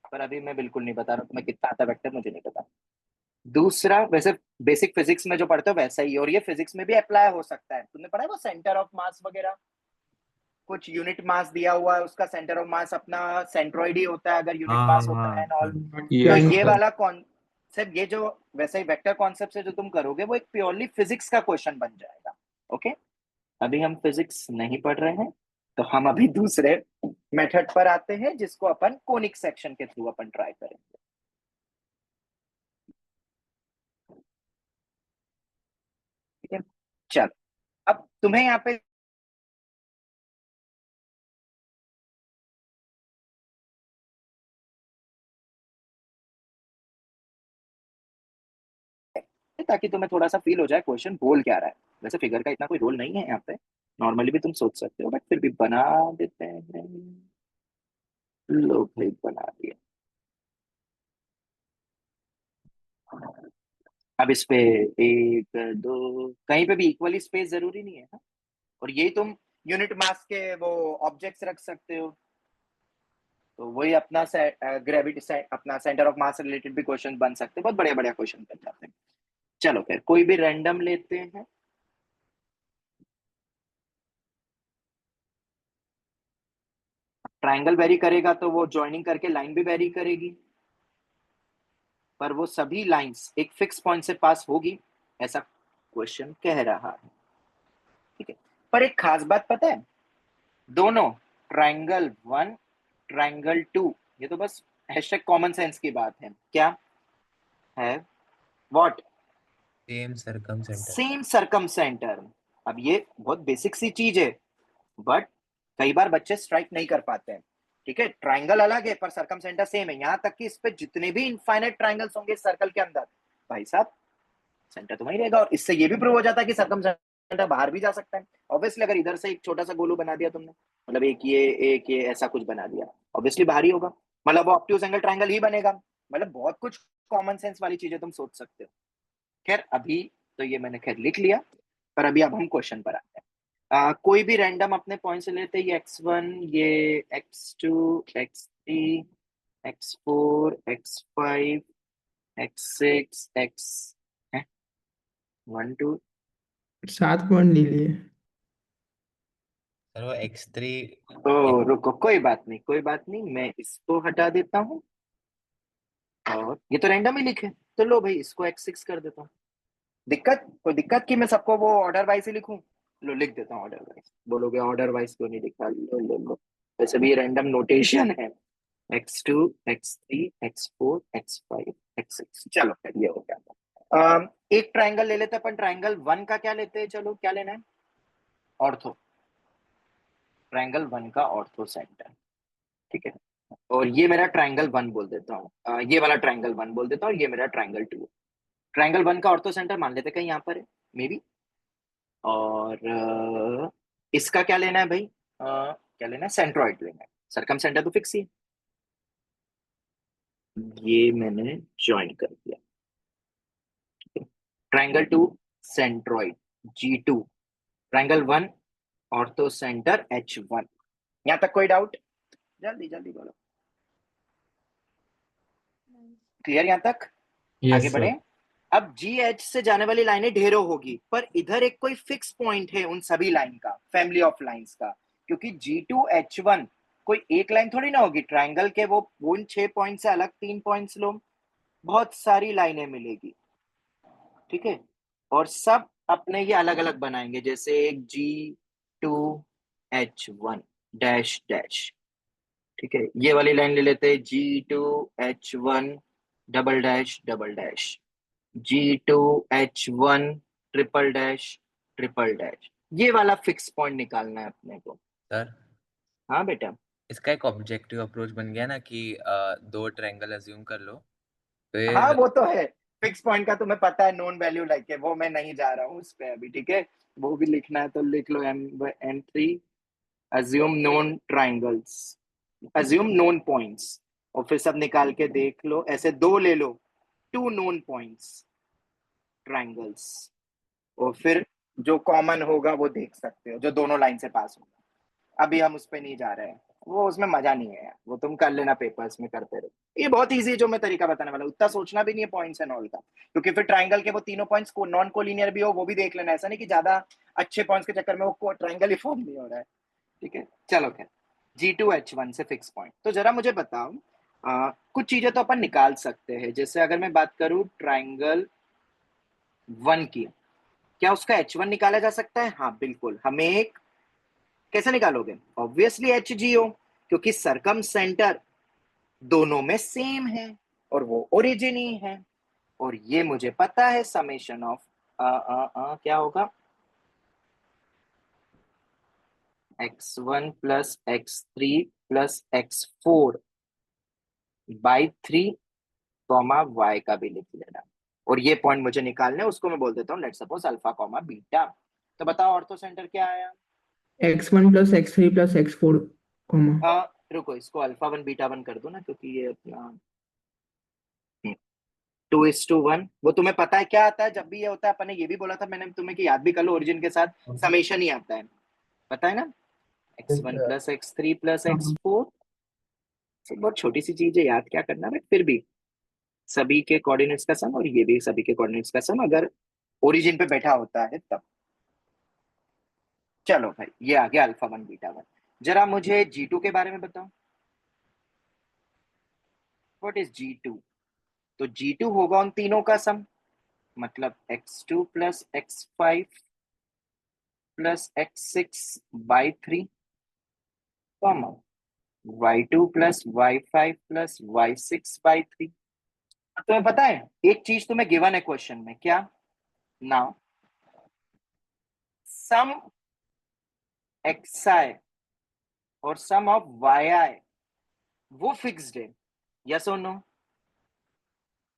पर अभी मैं बिल्कुल नहीं बता रहा तुम्हें कितना आता वेक्टर, मुझे नहीं पता। दूसरा वैसे बेसिक फिजिक्स में जो पढ़ते हो वैसा ही है, और ये फिजिक्स में भी अप्लाई हो सकता है। तुमने पढ़ा है वो सेंटर ऑफ मास वगैरह, कुछ यूनिट मास दिया हुआ है, उसका सेंटर ऑफ मास अपना सेंट्रोइड ही होता है अगर यूनिट हाँ मास होता है एंड ऑल। तो Yes, ये sir. वाला कॉन्सेप्ट, ये जो वैसे ही वेक्टर कॉन्सेप्ट से जो तुम करोगे वो एक प्योरली फिजिक्स का क्वेश्चन बन जाएगा। ओके, अभी हम फिजिक्स नहीं पढ़ रहे हैं, तो हम अभी दूसरे मेथड पर आते हैं जिसको अपन कोनिक सेक्शन के थ्रू अपन ट्राई करेंगे। ठीक है, चलो अब तुम्हें यहाँ पे ताकि तुम्हें थोड़ा सा फील हो जाए क्वेश्चन बोल क्या रहा है। वैसे फिगर का इतना कोई रोल नहीं है यहाँ पे, नॉर्मली भी तुम सोच सकते हो, बट फिर भी बना देते हैं। लो भाई बना दिया। अब इस पे एक दो कहीं पे भी इक्वली स्पेस जरूरी नहीं है ना? और यही तुम यूनिट मास के वो ऑब्जेक्ट्स रख सकते हो, तो वही अपना ग्रेविटी अपना सेंटर ऑफ मास रिलेटेड भी क्वेश्चन बन सकते हैं, बहुत बढ़िया बढ़िया क्वेश्चन बन जाते हैं। चलो फिर कोई भी रैंडम लेते हैं। ट्राइंगल वेरी करेगा तो वो ज्वाइनिंग करके लाइन भी वेरी करेगी, पर वो सभी लाइंस एक फिक्स पॉइंट से पास होगी, ऐसा क्वेश्चन कह रहा है। ठीक है, पर एक खास बात पता है, दोनों ट्राइंगल 1 ट्राइंगल 2, ये तो बस हैशटैग कॉमन सेंस की बात है, क्या है? What? Same circumcentre. Same circumcentre. अब ये बहुत बेसिक सी चीज है, बट कई बार बच्चे स्ट्राइक नहीं कर पाते हैं। ठीक है, ट्राइंगल अलग है पर सरकम सेंटर सेम है, यहाँ तक कि इस पे जितने भी इनफाइनाइट ट्राइंगल्स होंगे सर्कल के अंदर, भाई साहब सेंटर तो वही रहेगा। और इससे ये भी प्रूव हो जाता है कि सरकम सेंटर बाहर भी जा सकता है। ऑब्वियसली अगर इधर से एक छोटा सा गोलू बना दिया तुमने, मतलब एक ये ऐसा कुछ बना दिया, ऑब्वियसली बाहर ही होगा, मतलब वो ऑब्ट्यूज एंगल ट्राइंगल ही बनेगा। मतलब बहुत कुछ कॉमन सेंस वाली चीजें तुम सोच सकते हो। खैर अभी तो ये मैंने खैर लिख लिया, पर अभी अब हम क्वेश्चन पर आते हैं। कोई भी रैंडम अपने पॉइंट से लेते हैं, ये x1, ये x2, x3, x4, x5, x6, x है 1 2। 7 पॉइंट ले लिए। सर वो x3 तो रुको, कोई बात नहीं कोई बात नहीं, मैं इसको हटा देता हूँ, और ये तो रैंडम ही लिखे, तो लो भाई इसको x6 कर देता हूँ। कोई दिक्कत कि मैं सबको वो ऑर्डर वाइज ही लिखूं? लो लिख देता हूँ ऑर्डर वाइज। बोलोगे ऑर्डर वाइज क्यों नहीं लिखा? लो लो लो, वैसे भी रैंडम नोटेशन है। x2, x3, x4, x5, x6। चलो फिर ये हो गया। एक ट्राइंगल ले लेते हैं अपन, ट्राइंगल 1 का क्या लेते हैं? चलो क्या लेना है? ऑर्थो। ट्राइंगल 1 का ऑर्थो सेंटर। ठीक है, और ये मेरा ट्राइंगल 1 बोल देता हूँ, ये वाला ट्राइंगल 1 बोल देता हूँ, ये मेरा ट्राइंगल 2। ट्राइंगल 1 का ऑर्थो सेंटर मान लेते हैं कहीं यहाँ पर है मे बी। और इसका क्या लेना है भाई? क्या लेना है? सेंट्रोइड लेना है। सरकम सेंटर तो फिक्स ही है, ये मैंने ज्वाइन कर दिया। Triangle 2 centroid G2, triangle 1 ortho centre H1। यहाँ तक कोई डाउट? जल्दी जल्दी बोलो। क्लियर यहाँ तक? आगे बढ़े। अब GH से जाने वाली लाइनें ढेरों होगी, पर इधर एक कोई फिक्स पॉइंट है उन सभी लाइन का, फैमिली ऑफ लाइंस का, क्योंकि G2 H1 कोई एक लाइन थोड़ी ना होगी। ट्राइंगल के वो उन 6 पॉइंट से अलग 3 पॉइंट्स लो, बहुत सारी लाइनें मिलेगी। ठीक है, और सब अपने ये अलग अलग बनाएंगे, जैसे एक G2H1 डैश डैश। ठीक है, ये वाली लाइन ले लेते हैं, G2H1 double dash, G2H1 triple dash. ये वाला फिक्स पॉइंट निकालना है अपने को। सर हाँ बेटा। इसका एक ऑब्जेक्टिव अप्रोच बन गया ना कि दो ट्रायंगल अज्यूम कर लो, हाँ फिर वो तो है, फिक्स पॉइंट का तुम्हें पता है, नोन वैल्यू लाइक है, वो मैं नहीं जा रहा हूँ उस पे अभी। ठीक है, वो भी लिखना है तो लिख लो, M3 assume known triangles, assume known points, और फिर सब निकाल के देख लो, ऐसे दो ले लो, 2 नोन पॉइंट्स ट्राइंगल्स, और फिर जो कॉमन होगा वो देख सकते हो, जो दोनों लाइन से पास होगा। अभी हम उस पे नहीं जा रहे हैं, वो उसमें मजा नहीं है यार, वो तुम कर लेना पेपर्स में करते रहो। ये बहुत इजी है जो मैं तरीका बताने वाला हूँ, उतना सोचना भी नहीं है पॉइंट्स एंड ऑल का, क्योंकि फिर ट्राइंगल के वो तीनों पॉइंट्स को नॉन कोलिनियर भी हो वो भी देख लेना, ऐसा नहीं कि ज्यादा अच्छे पॉइंट्स के चक्कर में वो ट्राइंगल ही फॉर्म नहीं हो रहा है। ठीक है, चलो खैर, G2H1 से फिक्स पॉइंट। तो जरा मुझे बताओ, कुछ चीजें तो अपन निकाल सकते हैं, जैसे अगर मैं बात करूं ट्राइंगल 1 की, क्या उसका H1 निकाला जा सकता है? हाँ बिल्कुल। हमें एक कैसे निकालोगे? ऑब्वियसली HGO, क्योंकि सरकम सेंटर दोनों में सेम है और वो ओरिजिन ही है, और ये मुझे पता है समेशन ऑफ क्या होगा, x1 plus x3 plus x4 by 3 comma y का भी लिख लेना, और ये पॉइंट मुझे निकालने, उसको मैं बोल देता हूँ let suppose alpha comma beta. तो बताओ ऑर्थो सेंटर क्या आया? x1 plus x3 plus x4 comma रुको, इसको अल्फा 1 बीटा 1 कर दो ना, क्योंकि ये अपना 2:1, वो तुम्हें पता है क्या आता है जब भी ये होता है? अपन ने ये भी बोला था मैंने तुम्हें कि याद भी कर लो, ओरिजिन के साथ समेशन ही आता है, पता है ना, x1 plus x3 plus x4। बहुत छोटी सी चीज है, याद क्या करना, बट फिर भी सभी के कोऑर्डिनेट्स का सम, और ये भी सभी के कोऑर्डिनेट्स का सम अगर ओरिजिन पे बैठा होता है तब। चलो भाई, ये आ गया अल्फा 1 बीटा 1। जरा मुझे G2 के बारे में बताओ, व्हाट इज G2? तो G2 होगा उन तीनों का सम, मतलब x2 plus x5 plus x6 by 3 comma y2 plus y5 plus y6 by 3। तुम्हें पता है एक चीज तुम्हें गिवन है क्वेश्चन में, क्या? नाउ सम xi और सम ऑफ yi वो फिक्स्ड है, यस और नो?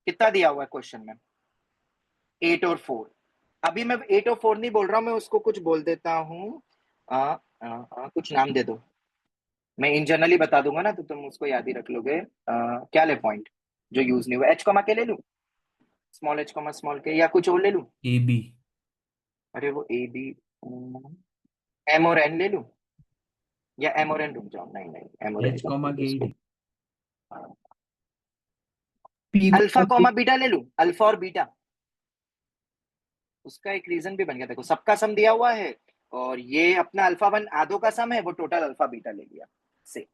कितना दिया हुआ है क्वेश्चन में? 8 और 4। अभी मैं 8 और 4 नहीं बोल रहा हूं, मैं उसको कुछ बोल देता हूँ, कुछ नाम दे दो, मैं इन जनरली बता दूंगा ना तो तुम उसको याद ही रख लोगे। क्या ले पॉइंट जो यूज नहीं हुआ? एच कॉमा के ले लूं, स्मॉल एच कॉमा स्मॉल के, या कुछ और ले लूं? ए बी अरे वो ए बी, एम और एन ले लूं, या एम और एन, रुक जाओ, नहीं नहीं, एम और एन एच कॉमा के D p alpha comma beta ले लूं, अल्फा और बीटा। उसका एक रीजन भी बन गया, देखो सबका सम दिया हुआ है और ये अपना अल्फा 1 आधो का सम है, वो टोटल अल्फा बीटा ले लिया से,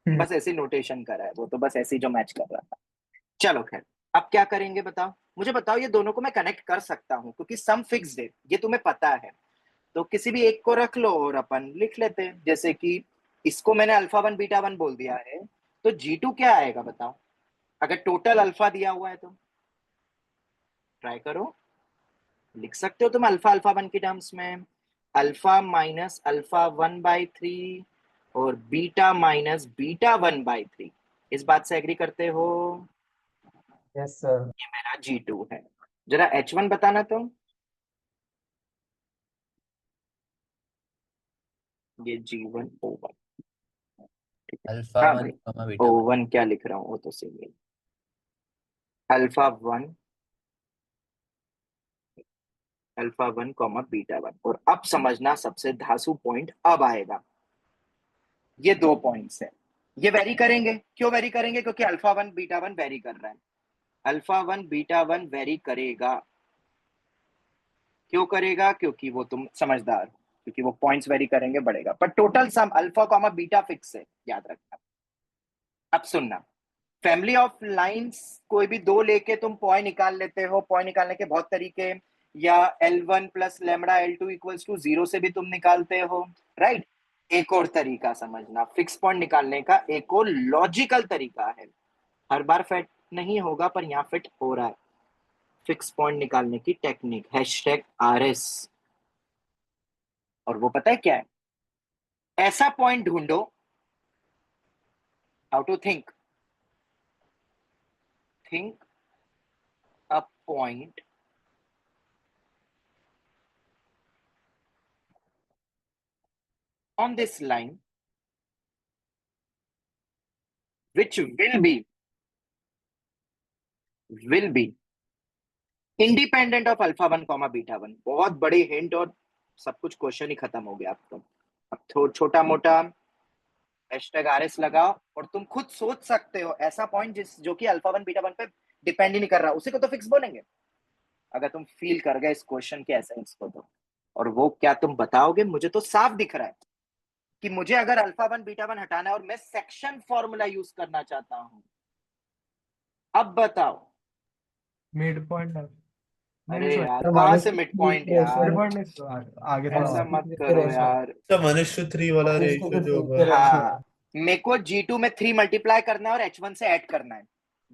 बस ऐसी नोटेशन करा है वो, तो बस ऐसी जो मैच कर रहा था। चलो खैर, अब क्या करेंगे बताओ? मुझे बताओ, ये दोनों को मैं कनेक्ट कर सकता हूँ क्योंकि सम फिक्स्ड है, ये तुम्हें पता है, तो किसी भी एक को रख लो और अपन लिख लेते हैं, जैसे कि इसको मैंने अल्फा 1 बीटा 1 बोल दिया है, तो G2 क्या आएगा बताओ, अगर टोटल अल्फा दिया हुआ है तो? ट्राई करो, लिख सकते हो तुम अल्फा अल्फा 1 की टर्म्स में, अल्फा माइनस अल्फा 1 बाई 3 और बीटा माइनस बीटा 1 बाई 3। इस बात से एग्री करते हो? Yes sir. ये मेरा G2 है। जरा H1 बताना तो, ये G1 O1। अल्फा हाँ 1 भाई, कॉमा बीटा 1 O1 क्या लिख रहा हूँ वो तो सही है, अल्फा 1 अल्फा 1 कॉमा बीटा 1। और अब समझना सबसे धांसू पॉइंट अब आएगा, ये दो पॉइंट्स है, ये वेरी करेंगे, क्यों वेरी करेंगे? क्योंकि अल्फा 1 बीटा 1 वेरी कर रहा है, अल्फा 1 बीटा 1 वेरी करेगा। क्यों करेगा? क्योंकि वो तुम समझदार हो, क्योंकि वो पॉइंट्स वेरी करेंगे, बढ़ेगा, पर total sum alpha comma beta fix है, याद रखना। अब सुनना, फैमिली ऑफ लाइंस कोई भी दो लेके तुम पॉइंट निकाल लेते हो, पॉइंट निकालने के बहुत तरीके, या L1 plus lambda L2 equals to 0 से भी तुम निकालते हो, राइट? एक और तरीका समझना, फिक्स पॉइंट निकालने का एक और लॉजिकल तरीका है, हर बार फिट नहीं होगा पर यहाँ फिट हो रहा है, फिक्स पॉइंट निकालने की टेक्निक #RS। और वो पता है क्या है? ऐसा पॉइंट ढूंढो, how to think, think a point on this line which will be independent of alpha 1 comma beta 1। बहुत बड़ी हिंट और सब कुछ क्वेश्चन ही खत्म हो गया अब तो। अब छोटा मोटा हैशटैग RS लगाओ और तुम खुद सोच सकते हो ऐसा पॉइंट जो कि अल्फा 1 बीटा 1 पे डिपेंड ही नहीं कर रहा, उसी को तो फिक्स बोलेंगे। अगर तुम फील कर गए इस क्वेश्चन के एसेंस को तो, और वो क्या तुम बताओगे? मुझे तो साफ दिख रहा है कि मुझे अगर अल्फा 1 बीटा 1 हटाना है और मैं सेक्शन फॉर्मूला यूज करना चाहता हूं, अब बताओ। मिड पॉइंट अरे यार तो कहाँ minus से मिड पॉइंट मिड यार, पॉइंट आगे ऐसा थोड़ा मत करो रेशो यार। अच्छा 1:3 वाला रेशियो जो होगा। हाँ, मेरे को G2 में 3 मल्टीप्लाई करना है और H1 से ऐड करना है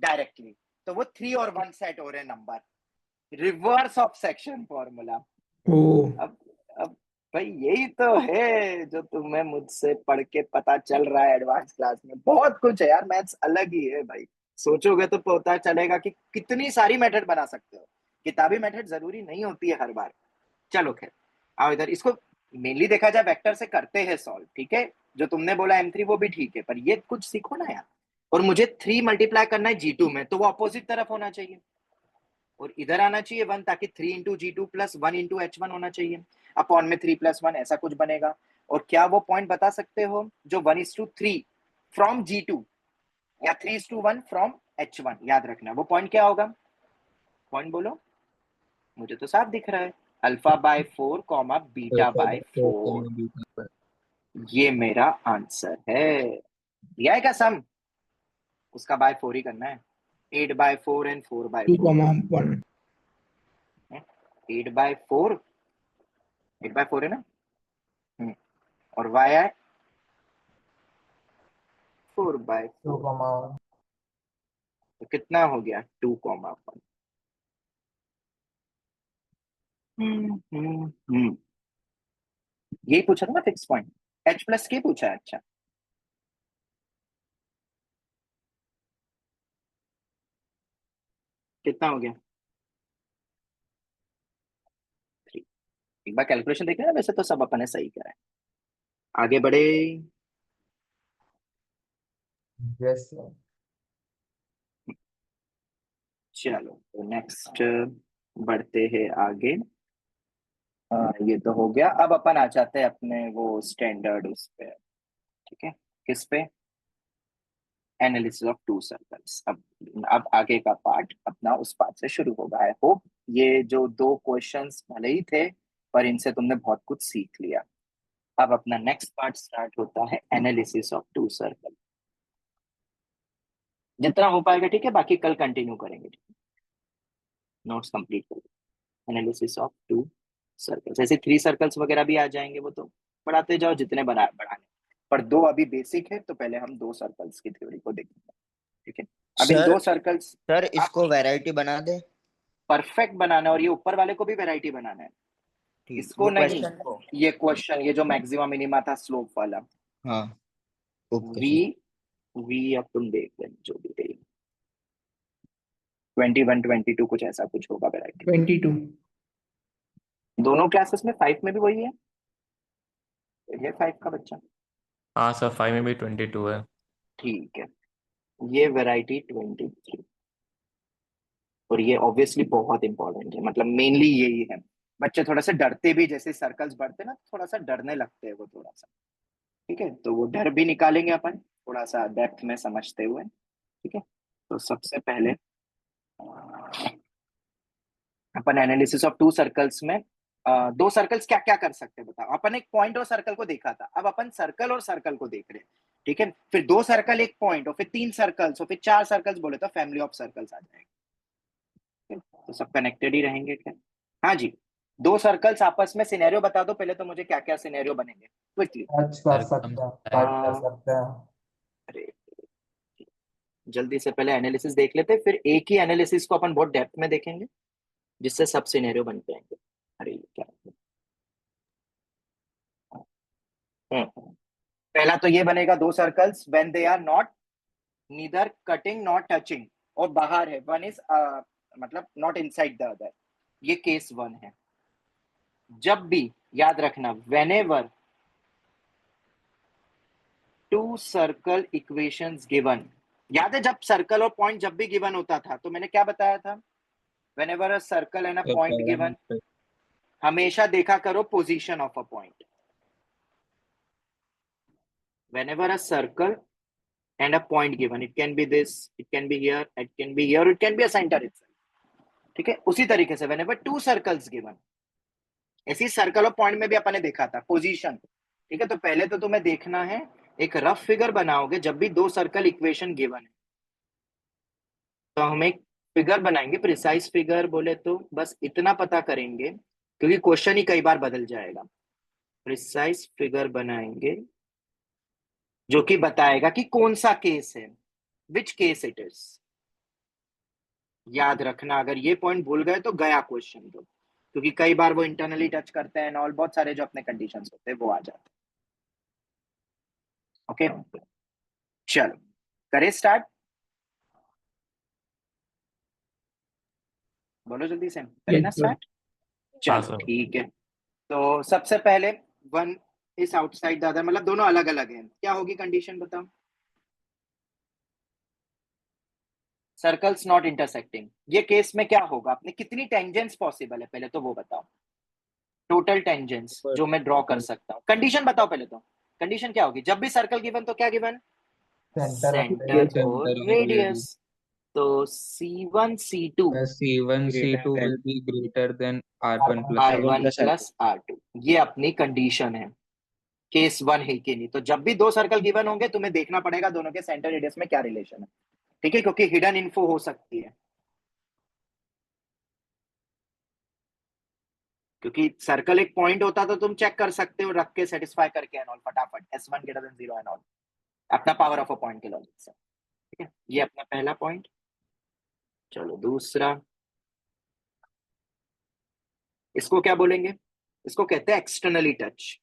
डायरेक्टली, तो वो 3 और 1 सेट हो रहे हैं number, reverse of section formula. ओ अब भाई यही तो है जो तुम्हें मुझसे पढ़ के पता चल रहा है एडवांस क्लास में। बहुत कुछ है यार, मैथ्स अलग ही है भाई, सोचोगे तो पता चलेगा कि कितनी सारी मेथड बना सकते हो। किताबी मेथड जरूरी नहीं होती है हर बार। चलो खैर, आओ इधर। इसको मेनली देखा जाए वेक्टर से करते हैं सॉल्व, ठीक है? जो तुमने बोला M3 वो भी ठीक है, पर ये कुछ सीखो ना यार। और मुझे 3 मल्टीप्लाई करना है G2 में, तो वो अपोजिट तरफ होना चाहिए और इधर आना चाहिए 1, ताकि 3 into G2 plus 1 into H1 होना चाहिए, अपॉन में 3 प्लस 1 ऐसा कुछ बनेगा। और क्या वो पॉइंट बता सकते हो जो 1:3 फ्रॉम G2 या 3:1 फ्रॉम H1? याद रखना वो पॉइंट क्या होगा, पॉइंट बोलो। मुझे तो साफ दिख रहा है, alpha by 4 comma beta by 4, ये मेरा आंसर है। दिया है क्या सम? उसका बाय 4 ही करना है, 8/4 एंड 4/4। 2,1 8/4, 8/4 है ना? और y है 4/4, 2,1 तो कितना हो गया 2,1। यही पूछा था ना फिक्स पॉइंट, h प्लस के पूछा है। अच्छा कितना हो गया 3। एक बार कैलकुलेशन देख लेना, वैसे तो सब अपन ने सही करा है। आगे बढ़े, यस चलो तो नेक्स्ट बढ़ते हैं आगे। ये तो हो गया। अब अपन आ जाते हैं अपने वो स्टैंडर्ड उस पे, ठीक है? किस पे? Analysis of to circles. अब आगे का पार्ट अपना उस पार्ट से शुरू होगा। आई होप ये जो 2 क्वेश्चंस भले ही थे, पर इनसे तुमने बहुत कुछ सीख लिया। अब अपना नेक्स्ट पार्ट स्टार्ट होता है एनालिसिस ऑफ टू सर्कल। जितना हो पाएगा ठीक है, बाकी कल कंटिन्यू करेंगे, नोट्स कंप्लीट करेंगे। एनालिसिस ऑफ टू सर्कल्स, ऐसे 3 सर्कल्स वगैरह भी आ जाएंगे, वो तो बढ़ाते जाओ जितने बढ़ाने। पर 2 अभी बेसिक है, तो पहले हम 2 सर्कल्स की थ्योरी को देखेंगे, ठीक है? अब इन सर 2 सर्कल्स सर इसको वैरायटी बना दे। परफेक्ट बनाना है, और ये ऊपर वाले को भी वैरायटी बनाना है, ठीक इसको वो नहीं। क्वेश्चन को। ये क्वेश्चन, ये जो मैक्सिमम मिनिमा था स्लोप वाला, हाँ ओके वी वी अब तुम देख लेना जो भी देख, 21 22 कुछ ऐसा कुछ होगा वैरायटी। 22 दोनों क्लासेस में 5 में भी वही है, ये 5 का बच्चा, हाँ सर 5 में भी 22 है। ठीक है। ये वैरायटी 23, और ये ऑब्वियसली बहुत इंपॉर्टेंट है, मतलब मेनली यही है। बच्चे थोड़ा सा डरते भी, जैसे सर्कल्स बढ़ते ना थोड़ा सा डरने लगते हैं वो थोड़ा सा, ठीक है? तो वो डर भी निकालेंगे अपन थोड़ा सा डेप्थ में समझते हुए, ठीक है? तो सबसे पहले अपन एनालिसिस ऑफ टू सर्कल्स में 2 सर्कल्स क्या क्या कर सकते हैं बताओ। अपन एक पॉइंट और सर्कल को देखा था, अब अपन सर्कल और सर्कल को देख रहे हैं, ठीक है? फिर 2 सर्कल 1 पॉइंट, और फिर 3 सर्कल्स, और फिर 4 सर्कल्स बोले तो फैमिली ऑफ सर्कल्स आ जाएगा, ठीक है? तो सब कनेक्टेड ही रहेंगे क्या? हाँ जी। 2 सर्कल्स आपस में सिनेरियो बता दो पहले, तो मुझे क्या क्या सिनेरियो बनेंगे क्विकली। टच कर सर सकते हैं, हम कट कर सकते हैं। अरे जल्दी से पहले एनालिसिस देख लेते, फिर एक ही एनालिसिस को अपन बहुत डेप्थ में देखेंगे, जिससे सब सिनेरियो बन जाएंगे। अरे क्या पहला तो ये बनेगा 2 circles when they are not neither cutting not touching, और बाहर है, वन इज मतलब नॉट इनसाइड द अदर, ये केस 1 है। जब भी याद रखना, व्हेनेवर 2 सर्कल इक्वेशंस गिवन, याद है जब सर्कल और पॉइंट जब भी गिवन होता था तो मैंने क्या बताया था? Whenever a circle and a point given, हमेशा देखा करो position of a point. whenever a circle and a point given, it can be this, it can be here, it can be here, it can be a center itself. ठीक है, उसी तरीके से whenever two circles given, ऐसी circle और point में भी अपन ने देखा था पोजीशन. ठीक है, तो पहले तो तुम्हें देखना है, एक रफ फिगर बनाओगे जब भी दो सर्कल इक्वेशन गिवन है, तो हम एक फिगर बनाएंगे. प्रिसाइज फिगर बोले तो बस इतना पता करेंगे, क्योंकि क्वेश्चन ही कई बार बदल जाएगा. प्रिसाइज फिगर बनाएंगे जो कि बताएगा कि कौन सा केस है, विच केस इट इज. याद रखना, अगर ये पॉइंट भूल गए तो गया क्वेश्चन. तो क्योंकि कई बार वो इंटरनली टच करते हैं और बहुत सारे जो अपने कंडीशंस होते हैं वो आ जाते हैं. ओके, चलो करें स्टार्ट. बोलो जल्दी से, करें ना Yes, sir. स्टार्ट. हाँ, चलो sir. ठीक है. तो सबसे पहले one is outside the other, मतलब दोनों अलग अलग हैं. क्या होगी कंडीशन बताओ? Circles not intersecting. ये केस में क्या होगा? अपने कितनी टेंजेंट्स पॉसिबल है पहले तो वो बताओ. टोटल टेंजेंट्स जो मैं ड्रॉ कर सकता हूँ. कंडीशन बताओ पहले तो. कंडीशन क्या होगी? जब भी सर्कल गिवन तो क्या गिवन? सेंटर और रेडियस. तो C1 C2 C1 C2 will be greater than R1 plus R1 plus R2, ये अपनी कंडीशन है. केस वन है कि नहीं? तो जब भी दो सर्कल गिवन होंगे तुम्हें देखना पड़ेगा दोनों के सेंटर रेडियस में क्या रिलेशन है. ठीक है, क्योंकि हिडन इन्फो हो सकती है. क्योंकि सर्कल एक पॉइंट होता तो तुम चेक कर सकते हो रख के, सेटिस्फाई करके एंड ऑल फटाफट. S1 greater than 0 and all, अपना पावर ऑफ अ पॉइंट के लॉजिक से. ठीक है, ये अपना पहला पॉइंट. चलो दूसरा, इसको क्या बोलेंगे? इसको कहते हैं एक्सटर्नली टच.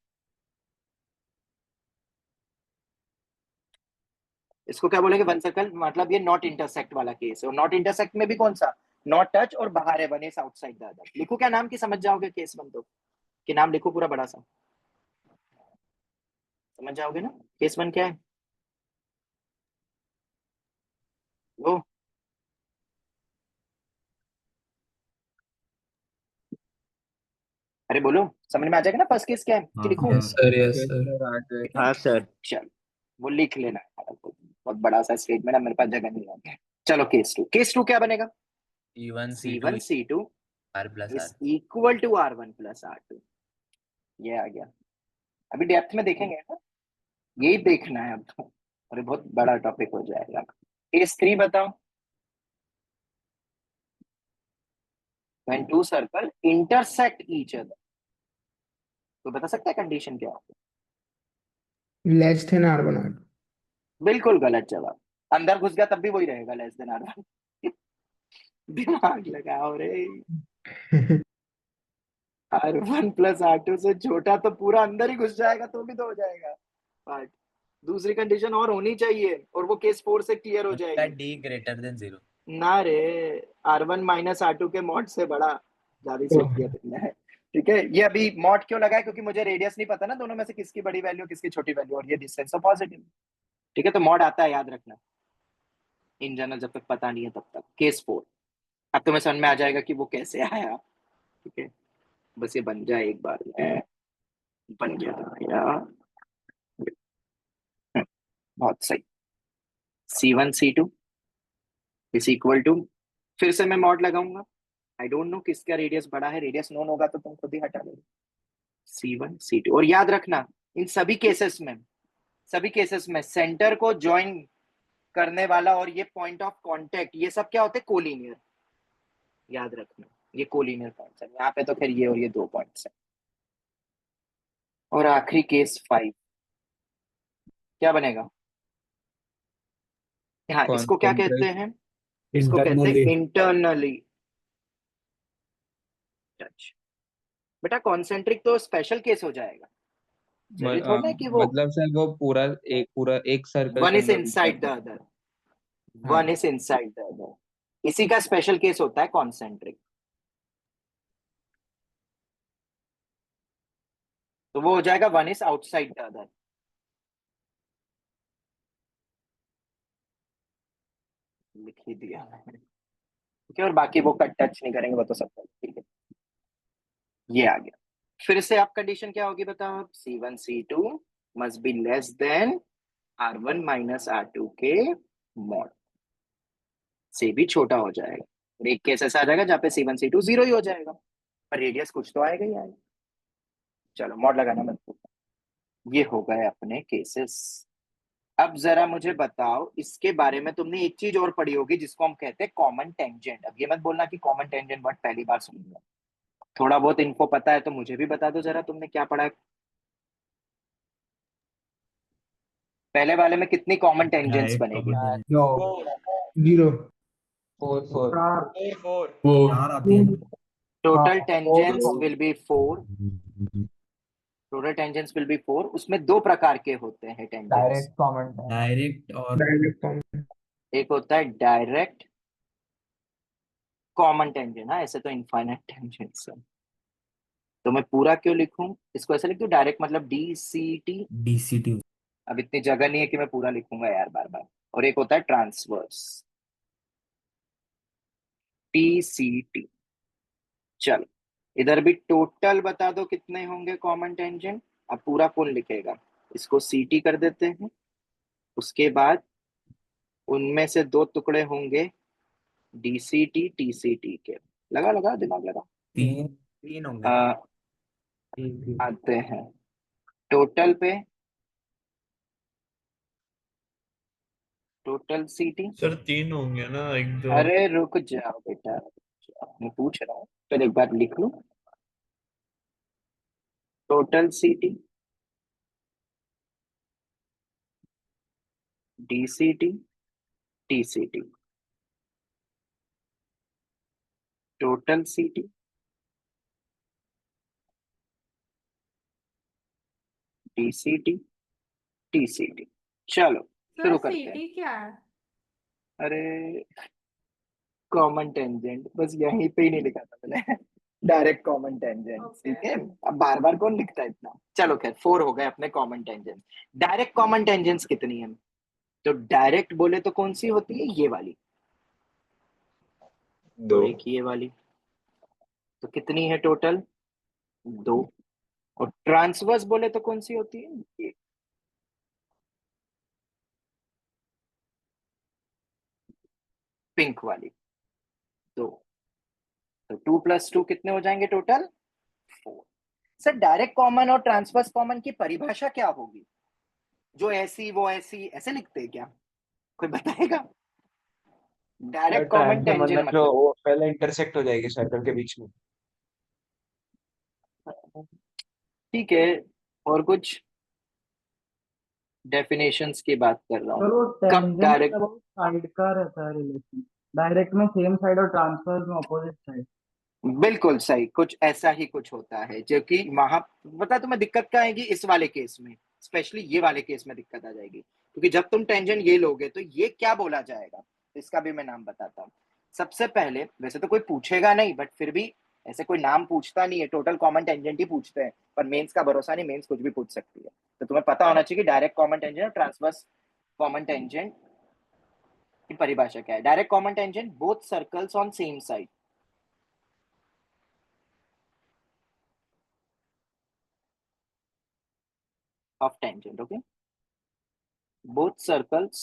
इसको क्या बोलेंगे? वन सर्कल, मतलब ये नॉट इंटरसेक्ट वाला केस है. और नॉट इंटरसेक्ट में भी कौन सा? नॉट टच और बाहर है, one is outside the other. लिखो क्या नाम की, समझ जाओगे केस वन. तो कि नाम लिखो पूरा बड़ा सा, समझ जाओगे ना. केस वन क्या है? वो अरे बोलो, समझ में आ जाएगा ना. फर्स्ट केस क्या है कि लिखो? Yes, sir. Yes, sir. हाँ सर. चलो वो लिख लेना. बहुत बड़ा सा स्टेटमेंट है, मेरे पास जगह नहीं है. चलो केस टू. केस टू क्या बनेगा? C1 C1 C2 R plus is R. Equal to R1 plus R2. ये आ गया. अभी डेप्थ में देखेंगे ना, यही देखना है अब तो, और ये बहुत बड़ा टॉपिक हो जाएगा. केस थ्री बताओ. When two circle intersect each other, तो बता सकता है कंडीशन क्या होगी? Less than R1 R2. बिल्कुल गलत जवाब. अंदर घुस गया तब भी वही रहेगा, लेस देन R1. दिमाग लगाओ रे. R1 प्लस R2 से छोटा तो पूरा अंदर ही घुस जाएगा तो भी तो हो जाएगा पार्ट. दूसरी कंडीशन और होनी चाहिए, और वो केस 4 से क्लियर हो जाएगी. D greater than 0. ना रे, R1 माइनस R2 के मॉड से बड़ा. ज्यादा सोच दिया तुमने. ठीक है, ये अभी मॉड क्यों लगाया? क्योंकि मुझे रेडियस नहीं पता ना दोनों में से किसकी बड़ी वैल्यू किसकी छोटी वैल्यू, और ये डिस्टेंस तो पॉजिटिव. ठीक है, तो मॉड आता है, याद रखना. इन जनरल जब तक पता नहीं है तब तक. केस 4 अब तुम्हें समझ में आ जाएगा कि वो कैसे आया. ठीक है, बस ये बन जाए एक बार में. बन गया यार, बहुत सही. C1 C2 is equal to, फिर से मैं मॉड लगाऊंगा. आई डोंट नो किसका रेडियस बड़ा है. रेडियस नोन होगा तो तुम खुद ही हटा लो. C1 C2, और याद रखना इन सभी केसेस में सेंटर को ज्वाइन करने वाला और ये पॉइंट ऑफ कांटेक्ट, ये सब क्या होते हैं? कोलिनियर. याद रखना ये कोलिनियर पॉइंट्स है. यहाँ पे तो फिर ये और ये दो पॉइंट्स है. और आखिरी केस 5 क्या बनेगा? हाँ, इसको क्या कहते हैं? इसको कहते हैं इंटरनली टच. बेटा कॉन्सेंट्रिक तो स्पेशल केस हो जाएगा. जरूरी थोड़ा है कि वो मतलब सर वो पूरा एक circle one is inside the other. One is inside the other, इसी का स्पेशल केस होता है कॉन्सेंट्रिक. तो वो हो जाएगा one is outside the other. लिख ही दिया मैंने. ठीक है, और बाकी वो कट टच नहीं करेंगे, वो तो सब ठीक है. ये आ गया. फिर से आप कंडीशन क्या होगी बताओ? C1 C2 must be less than R1 minus R2 के मॉड से भी छोटा हो जाएगा। और एक केस ऐसा आ जाएगा जहाँ पे C1 C2 जीरो ही हो जाएगा, पर रेडियस कुछ तो आएगा ही आएगा। चलो मॉड लगाना मत भूलना। ये हो गए अपने केसेस। अब जरा मुझे बताओ, इसके बारे में तुमने एक चीज और पढ़ी होगी जिसको हम कहते हैं कॉमन टेंजेंट। अब ये मत बोलना कि कॉमन टेंजेंट वर्ड पहली बार सुन लिया। थोड़ा बहुत इन्फो पता है तो मुझे भी बता दो जरा, तुमने क्या पढ़ा है? पहले वाले में कितनी कॉमन टेंजेंट्स बनेगी? जीरो। फोर फोर टोटल हाँ, tangents four. Will be 4। Total tangents will be 4। उसमें दो प्रकार के होते हैं टेंजेंट्स। डायरेक्ट कमेंट है। Direct common. एक होता है डायरेक्ट कॉमन टेंजेंट। हाँ, ऐसे तो इनफाइनाइट टेंजेंट्स है, तो मैं पूरा क्यों लिखूं? इसको ऐसे लिख दूं, डायरेक्ट मतलब DCT। अब इतनी जगह नहीं है कि मैं पूरा लिखूंगा यार बार बार। और एक होता है ट्रांसवर्स, TCT। चलो इधर भी टोटल बता दो कितने होंगे कॉमन टेंजेंट। अब पूरा कौन लिखेगा? इसको CT कर देते हैं। उसके बाद उनमें से दो टुकड़े होंगे DCT TCT के। लगा लगा दिमाग लगा। तीन तीन होंगे आ, ना? आते हैं टोटल पे। Total CT। सर 3 होंगे ना, एक दो। अरे रुक जाओ बेटा, मैं पूछ रहा हूँ, तो एक बार लिख लूं। Total CT, DCT TCT। Total CT, DCT TCT। चलो शुरू करते हैं। सीटी क्या है? अरे कॉमन टेंजेंट बस यहीं पे ही नहीं लिखा था मैंने। Direct common tangent, Okay. ठीक है। अब बार बार कौन लिखता है इतना। चलो खैर 4 हो गए अपने common tangent. Direct common tangents कितनी है? तो डायरेक्ट बोले तो कौन सी होती है? ये वाली। और एक ये वाली। तो कितनी है टोटल? 2। और ट्रांसवर्स बोले तो कौन सी होती है? ये पिंक वाली। 2। तो 2 + 2 कितने हो जाएंगे टोटल? 4। सर डायरेक्ट कॉमन और ट्रांसवर्स कॉमन की परिभाषा क्या होगी? जो ऐसी वो ऐसी ऐसे लिखते हैं क्या? कोई बताएगा? डायरेक्ट कॉमन टेंजेंट मतलब जो मतलब वो पहले इंटरसेक्ट हो जाएगी सर्कल के बीच में। ठीक है। और कुछ डेफिनेशंस की बात कर रहा हूँ। सर वो कब टेंजेंट डायरेक्ट? मतलब साइड का रहता है रिलेशन। डायरेक्ट में सेम साइड और ट्रांसफर में अपोजिट साइड। बिल्कुल सही, कुछ ऐसा ही कुछ होता है जो कि वहां बता। तुम्हें दिक्कत क्या आएगी इस वाले केस में? स्पेशली ये वाले केस में दिक्कत आ जाएगी, क्योंकि जब तुम टेंजेंट ये लोगे तो ये क्या बोला जाएगा, इसका भी मैं नाम बताता हूँ। सबसे पहले, वैसे तो कोई पूछेगा नहीं, बट फिर भी ऐसे कोई नाम पूछता नहीं है, टोटल कॉमन टेंजेंट ही पूछते हैं। पर मेंस का भरोसा नहीं, मेंस कुछ भी पूछ सकती है। तो तुम्हें पता होना चाहिए कि डायरेक्ट कॉमन टेंजेंट और ट्रांसवर्स कॉमन टेंजेंट की परिभाषा क्या है। Direct common tangent both circles on same side of tangent, okay? Both circles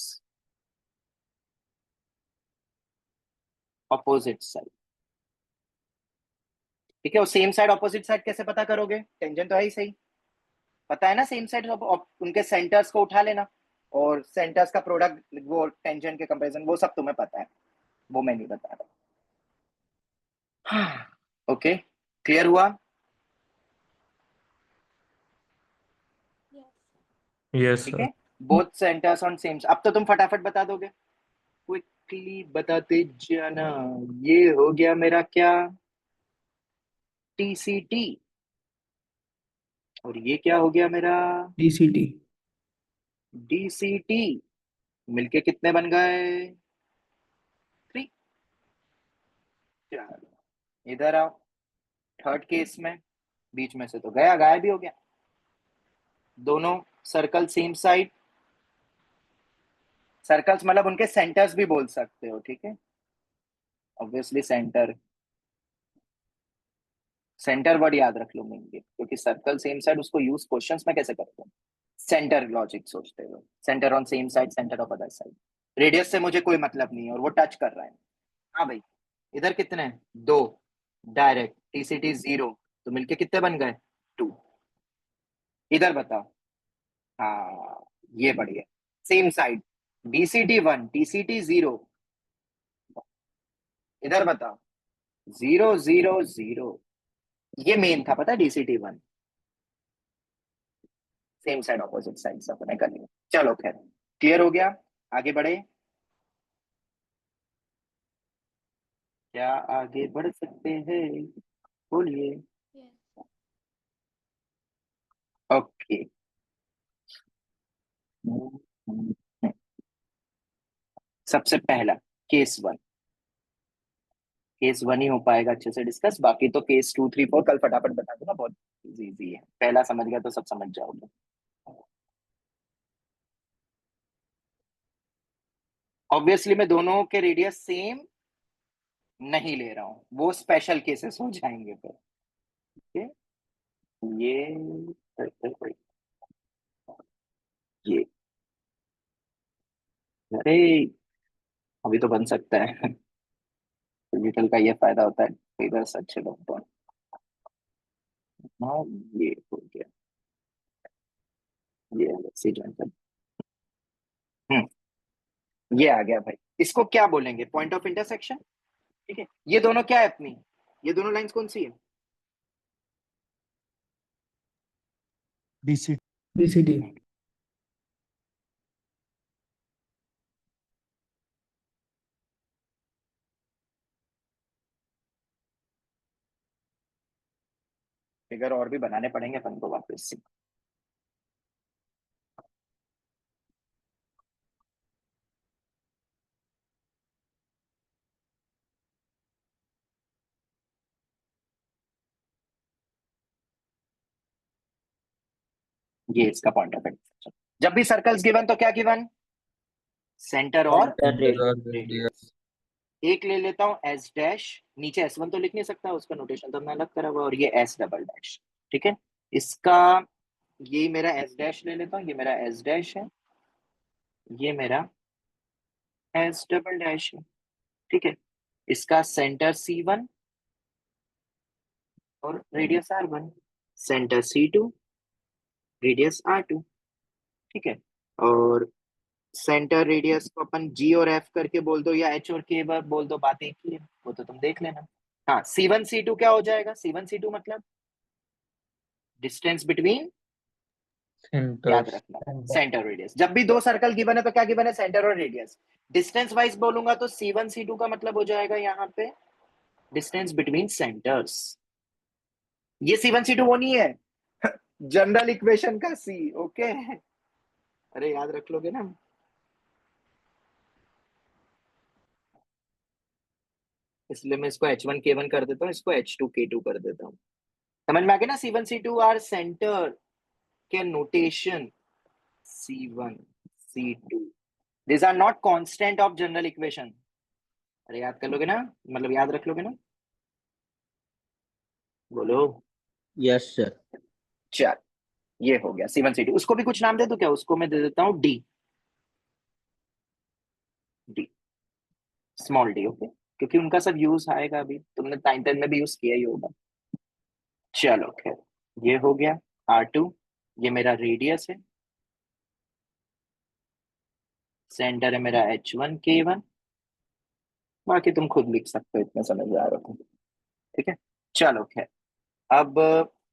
opposite side, ठीक है। और सेम साइड ऑपोजिट साइड कैसे पता करोगे? टेंजेंट तो है ही सही, पता है ना। सेम साइड उनके सेंटर्स को उठा लेना, और सेंटर्स का प्रोडक्ट वो टेंजेंट के कंपैरिजन, वो सब तुम्हें पता है, वो मैं नहीं बता रहा। ओके, क्लियर हुआ? यस ठीक सर। है। Both centres on same. अब तो तुम फटाफट बता दोगे, क्विकली बताते जाना। ये हो गया मेरा क्या? TCT। और ये क्या हो गया मेरा? DCT। DCT। मिलके कितने बन गए? 3। चलो इधर आओ। थर्ड केस में बीच में से तो गया, गायब ही हो गया। दोनों सर्कल सेम साइड। सर्कल्स मतलब उनके सेंटर्स भी बोल सकते हो, ठीक है। ऑब्वियसली सेंटर, सेंटर वर्ड याद रख लो मेनली, क्योंकि सर्कल सेम साइड उसको यूज क्वेश्चंस में कैसे करते हो। सेंटर लॉजिक सोचते हुए, centre on same side, centre of other side. Radius से मुझे कोई मतलब नहीं है और वो टच कर रहा है। हाँ भाई, इधर कितने हैं? 2 डायरेक्ट, टीसीटी 0, तो मिलके कितने बन गए? 2। इधर बताओ। हाँ, ये बढ़िया। सेम साइड, डीसीटी 1, टीसीटी 0, इधर बताओ 0 0 0, ये मेन था, पता है, DCT 1। Same side opposite side अपने कर लिया। चलो खैर, क्लियर हो गया, आगे बढ़े। क्या आगे बढ़ सकते हैं? बोलिए। ओके, सबसे पहला केस 1, केस 1 ही हो पाएगा अच्छे से डिस्कस, बाकी तो केस 2 3 4 कल फटाफट बता दूंगा, बहुत इजी है। पहला समझ गया तो सब समझ जाओगे। ऑब्वियसली मैं दोनों के रेडियस सेम नहीं ले रहा हूं, वो स्पेशल केसेस हो जाएंगे फिर। ओके, ये अरे अभी तो बन सकता है। डिजिटल का ये फायदा होता है, इधर से अच्छे लोग तो। हाँ, ये हो गया, ये ऐसे ज्वाइन कर। ये आ गया भाई, इसको क्या बोलेंगे? Point of intersection. ठीक है, ये दोनों क्या है अपनी, ये दोनों लाइंस कौन सी है? BCD फिगर और भी बनाने पड़ेंगे अपन को वापस से। ये इसका पॉइंट ऑफ इंटरसेक्शन। जब भी सर्कल्स गिवन तो क्या गिवन? सेंटर और सेंटर और रेडियस। रेडियस। एक ले लेता हूं एस डैश, नीचे S1 तो लिख नहीं सकता, उसका नोटेशन तो मैं अलग करा हुआ, और ये S डबल डैश। ठीक है, इसका ये मेरा S डैश ले लेता हूं, ये मेरा S डैश है, ये मेरा S डबल डैश है। ठीक है, इसका सेंटर C1 और radius R1, centre C2, radius R2। ठीक है, और सेंटर रेडियस को अपन G और F करके बोल दो, या H और K बोल दो, बात एक ही है, वो तो तुम देख लेना। हाँ, C1 C2 क्या हो जाएगा? C1 C2 मतलब डिस्टेंस बिटवीन, याद सेंटर्स। रखना, सेंटर रेडियस। जब भी दो सर्कल गिवन है तो क्या गिवन है? सेंटर और रेडियस। डिस्टेंस वाइज बोलूंगा तो C1 C2 का मतलब हो जाएगा यहाँ पे डिस्टेंस बिटवीन सेंटर्स। ये C1 C2 वो नहीं है, जनरल इक्वेशन का C। ओके, अरे याद रख लोगे ना। इसलिए मैं इसको H1 K1 कर देता हूँ, इसको H2 K2 कर देता हूँ। समझ में आ गया ना? C1 C2 आर सेंटर के notation, C1 C2 these are not constant of general equation। अरे याद कर लोगे ना, मतलब याद रख लोगे ना? बोलो। Yes sir. चल, ये हो गया C1 C2। उसको भी कुछ नाम दे दो क्या? उसको मैं दे देता हूँ D, D, small d। Okay, क्योंकि उनका सब यूज आएगा, अभी तुमने 9th 10th में भी यूज किया ही होगा। चलो खैर, ये हो गया R2, ये मेरा रेडियस है, सेंटर है मेरा H1 K1, बाकी तुम खुद लिख सकते हो, इतना समझ आ रहा था। ठीक है, चलो खैर, अब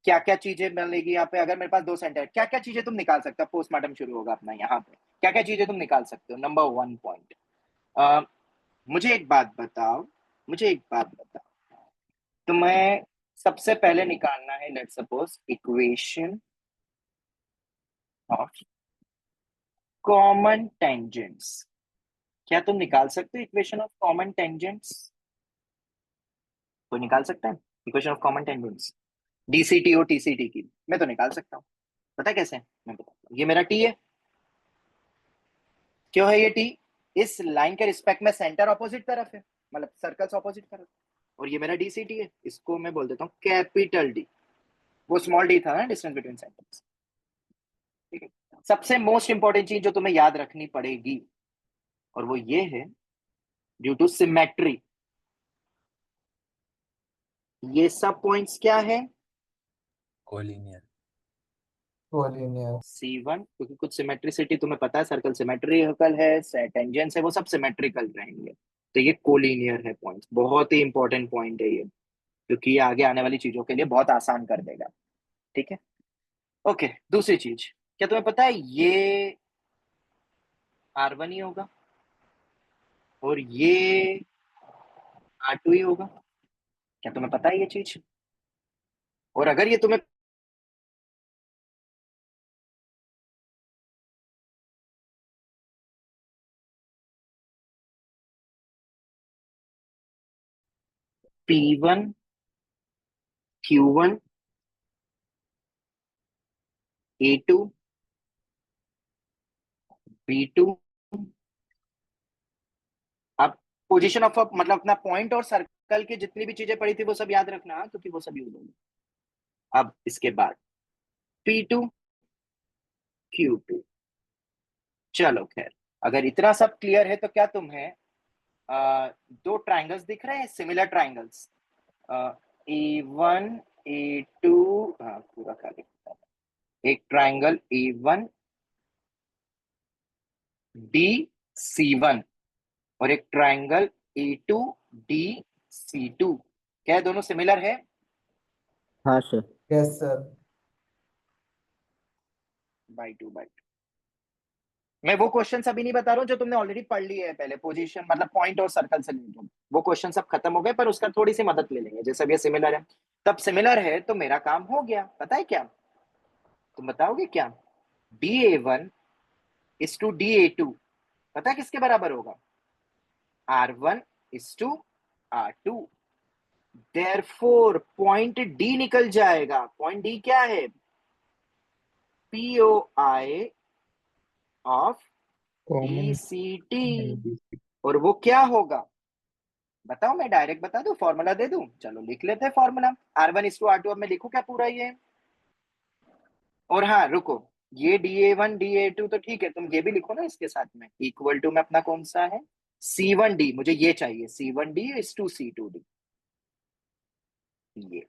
क्या क्या चीजें मिलेगी यहाँ पे? अगर मेरे पास दो सेंटर, क्या क्या चीजें तुम निकाल सकते हो? पोस्टमार्टम शुरू होगा अपना यहाँ पे, क्या क्या चीजें तुम निकाल सकते हो? नंबर 1 पॉइंट, मुझे एक बात बताओ, मुझे एक बात बताओ, तुम्हें सबसे पहले निकालना है, let's suppose, equation of common tangents. क्या तुम निकाल सकते हो इक्वेशन ऑफ कॉमन टेंजेंट्स? कोई निकाल सकता है equation of common tangents? DCT और टीसीटी की मैं तो निकाल सकता हूँ। पता है कैसे? मैं बताता हूँ। ये मेरा टी है, क्यों है ये टी? इस लाइन के रिस्पेक्ट में सेंटर ऑपोजिट तरफ है, मतलब सर्कल्स ऑपोजिट तरफ। और ये मेरा डीसीटी है, इसको मैं बोल देता हूँ कैपिटल डी। वो स्मॉल डी था ना, डिस्टेंस बिटवीन सेंटर्स। ठीक है, सबसे मोस्ट इंपॉर्टेंट चीज जो तुम्हें याद रखनी पड़ेगी, और वो ये है, ड्यू टू सिमेट्री ये सब पॉइंट्स क्या है? कोलिनियर। कोलिनियर। C1, क्योंकि कुछ सिमेट्रिसिटी तुम्हें पता है, सर्कल सिमेट्रिकल है, टेंजेंट्स है, वो सब सिमेट्रिकल रहेंगे, तो ये कोलिनियर है पॉइंट्स। बहुत ही इंपॉर्टेंट पॉइंट है ये, क्योंकि ये आगे आने वाली चीजों के लिए बहुत आसान कर देगा। ठीक है, ओके। दूसरी चीज, क्या तुम्हें पता है ये R1 ही होगा और ये R2 ही होगा? क्या तुम्हें पता है ये चीज? और अगर ये तुम्हें P1 Q1 A2 B2, अब पोजीशन ऑफ मतलब अपना पॉइंट और सर्कल की जितनी भी चीजें पड़ी थी वो सब याद रखना, क्योंकि वो सब यूज होंगे। अब इसके बाद P2 Q2। चलो खैर, अगर इतना सब क्लियर है तो क्या तुम्हें दो ट्राइंगल्स दिख रहे हैं, सिमिलर ट्राइंगल्स, A1 A2, हाँ पूरा खाली, एक ट्राइंगल A1 DC1 और एक ट्राइंगल A2 DC2, क्या है दोनों सिमिलर है? हाँ sir. Yes sir. By two. मैं वो क्वेश्चन अभी नहीं बता रहा हूँ जो तुमने ऑलरेडी पढ़ लिए है पहले, पोजीशन मतलब पॉइंट और सर्कल से रिलेटेड, वो क्वेश्चन सब खत्म हो गए, पर उसका थोड़ी सी मदद ले लेंगे। जैसे अब ये सिमिलर है, तब सिमिलर है तो मेरा काम हो गया। पता है क्या? तुम बताओगे क्या? DA1 is to DA2 पता है किसके बराबर होगा? R1 is to R2। Therefore point D निकल जाएगा। पॉइंट D क्या है? POI of DCT। और वो क्या होगा बताओ? मैं डायरेक्ट बता दूं, फॉर्मूला दे दूं? चलो लिख लेते हैं formula. R1 is to R2। अब मैं लिखूं क्या पूरा ये? और हाँ रुको, ये DA1 DA2 तो ठीक है, तुम ये भी लिखो ना इसके साथ में, इक्वल टू में अपना कौन सा है? C1D, मुझे ये चाहिए, C1D is to C2D। ये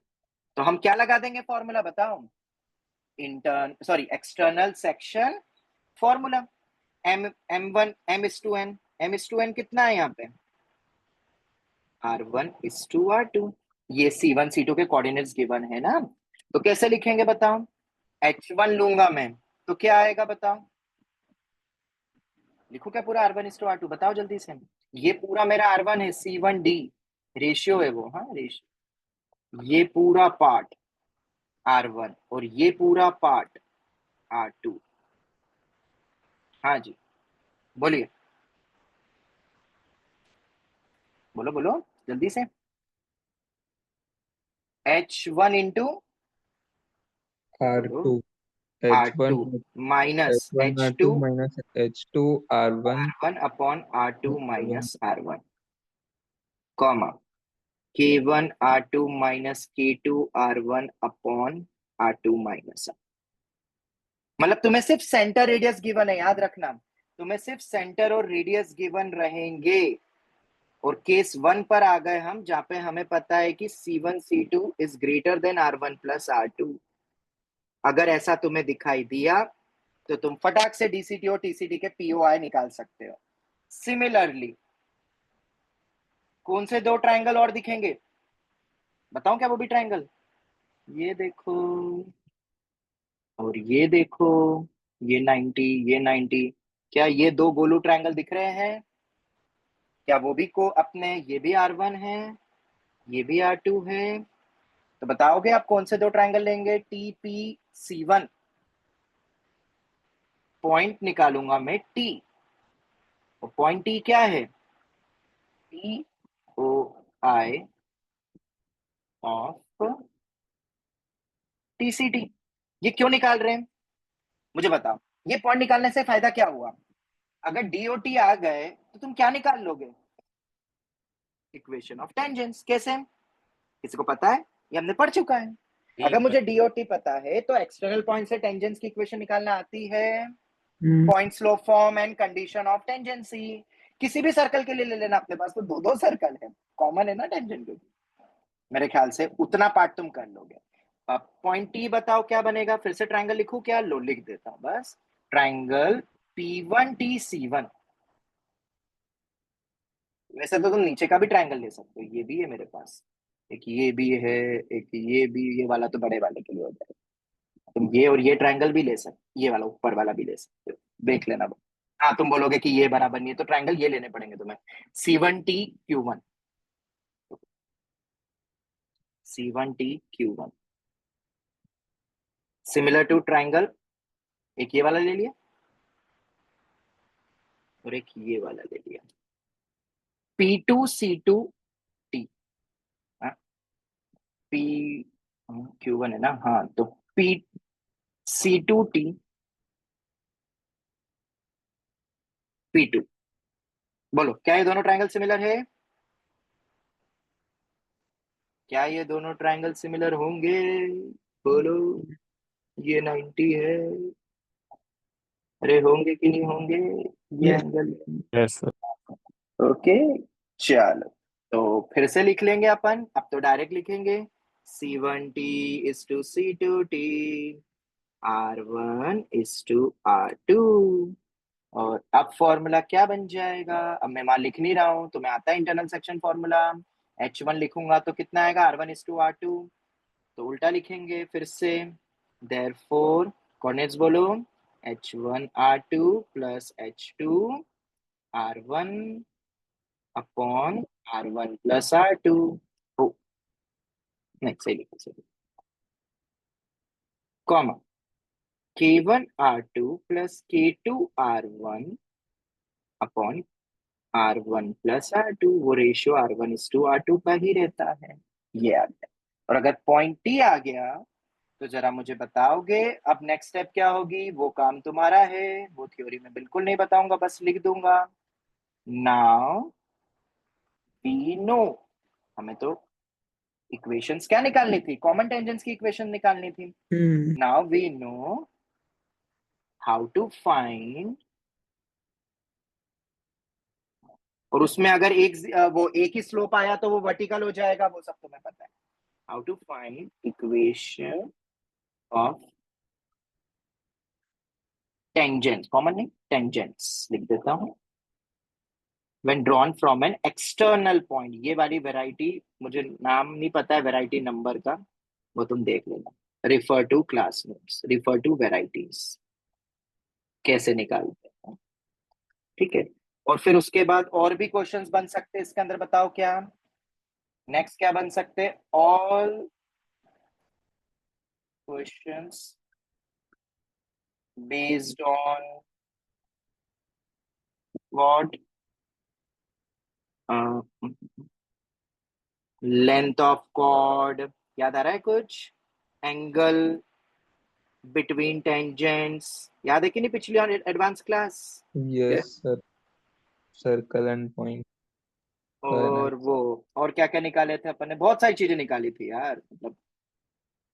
तो हम क्या लगा देंगे फॉर्मूला बताओ? External section formula, M1 M is to N, M is to N कितना है यहाँ पे? R1 is to R2। ये C1 C2 के कोऑर्डिनेट्स गिवन है ना, तो कैसे लिखेंगे बताओ? H1 लूंगा मैं तो क्या आएगा बताओ? लिखो क्या पूरा R1 is to R2? बताओ जल्दी से। ये पूरा मेरा R1 है, C1D रेशियो है वो, हाँ रेशियो, ये पूरा पार्ट R1 और ये पूरा पार्ट R2। हाँ जी बोलिए, बोलो बोलो जल्दी से। H1 into R2 R2 minus H2 minus H2 R1 R1 upon R2 minus R1, comma K1 R2 minus K2 R1 upon R2 minus. मतलब तुम्हें सिर्फ सेंटर रेडियस गिवन है, याद रखना, तुम्हें सिर्फ सेंटर और रेडियस गिवन रहेंगे। और केस 1 पर आ गए हम, जहां पे हमें पता है कि C1 C2 is greater than R1 plus R2। अगर ऐसा तुम्हें दिखाई दिया तो तुम फटाक से DCT और TCT के POI निकाल सकते हो। सिमिलरली कौन से दो ट्रायंगल और दिखेंगे बताओ? क्या वो भी ट्रायंगल? ये देखो और ये देखो, ये 90 ये 90, क्या ये दो गोलू ट्रायंगल दिख रहे हैं? क्या वो भी को अपने, ये भी R1 है, ये भी R2 है, तो बताओगे आप कौन से दो ट्रायंगल लेंगे? TPC1 पॉइंट निकालूंगा मैं T, और पॉइंट T क्या है? POI of TCT। ये क्यों निकाल रहे हैं मुझे बताओ? ये पॉइंट निकालने से फायदा क्या हुआ? अगर DOT आ गए तो तुम क्या निकाल लोगे? Equation of tangents. कैसे? किसी को पता है? ये हमने पढ़ चुका है। अगर मुझे DOT पता है तो एक्सटर्नल पॉइंट से टेंजेंस की इक्वेशन निकालना आती है? Point slope form and condition of tangency. किसी भी सर्कल के लिए ले लेना, अपने पास तो दो दो सर्कल है, कॉमन है ना टेंजेंट के। मेरे ख्याल से उतना पार्ट तुम कर लोगे। अब पॉइंट टी बताओ क्या बनेगा, फिर से ट्रायंगल लिखूं क्या? लो लिख देता हूं बस, ट्रायंगल P1T C1। वैसे तो तुम नीचे का भी ट्रायंगल ले सकते हो, ये भी है मेरे पास, एक ये भी है, एक ये भी, ये वाला तो बड़े वाले के लिए हो जाएगा। तुम ये और ये ट्रायंगल भी ले सकते, ये वाला ऊपर वाला भी ले सकते हो, देख लेना। हाँ तुम बोलोगे कि ये बराबर नहीं है, तो ट्रायंगल ये लेने पड़ेंगे तुम्हें, C1T Q1, C1T Q1 similar to triangle, एक ये वाला ले लिया और एक ये वाला ले लिया, P2C2T। P Q1 है ना, हाँ तो PC2T P2। बोलो क्या ये दोनों ट्रायंगल सिमिलर है? क्या ये दोनों ट्रायंगल सिमिलर होंगे? बोलो, ये 90 है, अरे होंगे कि नहीं होंगे ये Yes. Angle? Yes sir. Okay चलो, तो फिर से लिख लेंगे अपन, अब तो डायरेक्ट लिखेंगे, C1T is to C2T, R1 is to R2। और अब फॉर्मूला क्या बन जाएगा? अब मैं वहां लिख नहीं रहा हूं, तो मैं आता है इंटरनल सेक्शन फॉर्मूला, H1 लिखूंगा तो कितना आएगा, R1 is to R2, तो उल्टा लिखेंगे फिर से, देयरफॉर कोऑर्डिनेट्स बोलो, H1 R2 plus H2 R1 upon R1 plus R2। ओ नहीं, सही लिखो, सही, comma K1 R2 plus K2 R1 upon R1 plus R2, वो ratio R1 is to R2 का ही रहता है, ये आ गया। और अगर पॉइंट T आ गया तो जरा मुझे बताओगे अब नेक्स्ट स्टेप क्या होगी? वो काम तुम्हारा है, वो थ्योरी में बिल्कुल नहीं बताऊंगा, बस लिख दूंगा। नाउ वी नो, हमें तो इक्वेशंस क्या निकालनी थी? कॉमन टेंजेंट्स की इक्वेशन निकालनी थी। Now we know how to find, और उसमें अगर वो एक ही स्लोप आया तो वो वर्टिकल हो जाएगा, वो सब तुम्हें पता है। How to find equation of tangents, common नहीं, टेंजेंट्स लिख देता हूं, when drawn from an external point। ये वाली वैरायटी मुझे नाम नहीं पता है वैरायटी नंबर का, वो तुम देख लेना, refer to class notes, refer to varieties, कैसे निकालते हैं, ठीक है। और फिर उसके बाद और भी क्वेश्चंस बन सकते हैं इसके अंदर, बताओ क्या नेक्स्ट क्या बन सकते हैं? All questions based on what, length of chord, याद आ रहा है कुछ? एंगल बिटवीन टेंजेंट्स, याद है कि नहीं पिछली advance class? Yes sir, circle and point और वो और क्या क्या निकाले थे अपन ने? बहुत सारी चीजें निकाली थी यार, मतलब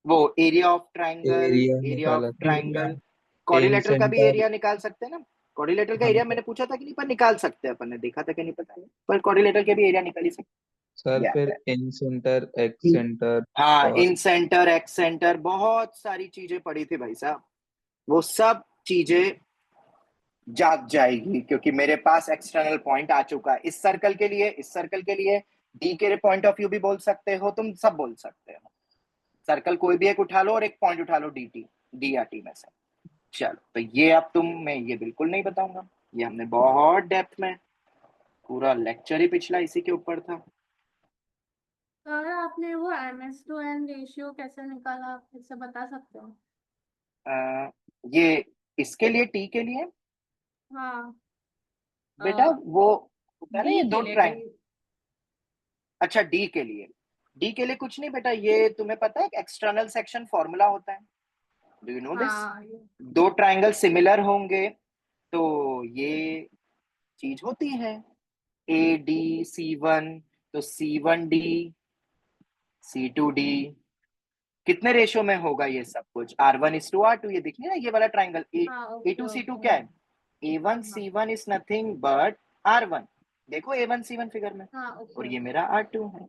वो area of triangle, area area of निकाला था, ट्रायंगल, कोऑर्डिनेटर का भी सेंटर। एरिया निकाल सकते हैं ना? कोऑर्डिनेटर का हाँ एरिया मैंने पूछा था कि नहीं, पर निकाल सकते हैं अपन ने, देखा था कि नहीं पता नहीं, पर कोऑर्डिनेटर के भी एरिया निकाल ही सकते सर, हैं, फिर याद है। इन सेंटर, एक्स सेंटर हाँ और इन सेंटर, एक्स सेंटर, बहुत सारी चीजें पड़ी थी भाई साहब, वो सब चीजें जाग जाएगी क्योंकि मेरे पास एक्सटर्नल पॉइंट आ चुका है इस सर्कल के लिए, इस सर्कल के लिए डी के पॉइंट ऑफ व्यू भी बोल सकते हो तुम, सब बोल सकते हो। सर्कल कोई भी एक उठा लो और एक पॉइंट उठा लो, डी या टी में से। चलो तो ये अब तुम, मैं ये बिल्कुल नहीं बताऊंगा, ये हमने बहुत डेप्थ में, पूरा लेक्चर ही पिछला इसी के ऊपर था। सर आपने वो MS/N रेशियो कैसे निकाला, फिर से बता सकते हो? ये इसके लिए, टी के लिए हाँ बेटा, वो होता है ना ये डी दो के लिए ट्रायंगल। अच्छा डी के लिए, डी के लिए कुछ नहीं बेटा, ये तुम्हें पता है एक्सटर्नल सेक्शन फॉर्मूला होता है, डू यू नो दिस? हाँ दो ट्रायंगल सिमिलर होंगे तो ये चीज होती है, ADC1, तो C1D C2D कितने रेशियो में होगा ये सब कुछ? R1:R2, ये दिख रही है ना ये वाला ट्राइंगल हाँ A2C2 ओके क्या है? A1C1 is nothing but R1। देखो A1C1 फिगर में, हाँ और ये ओके मेरा R2 है।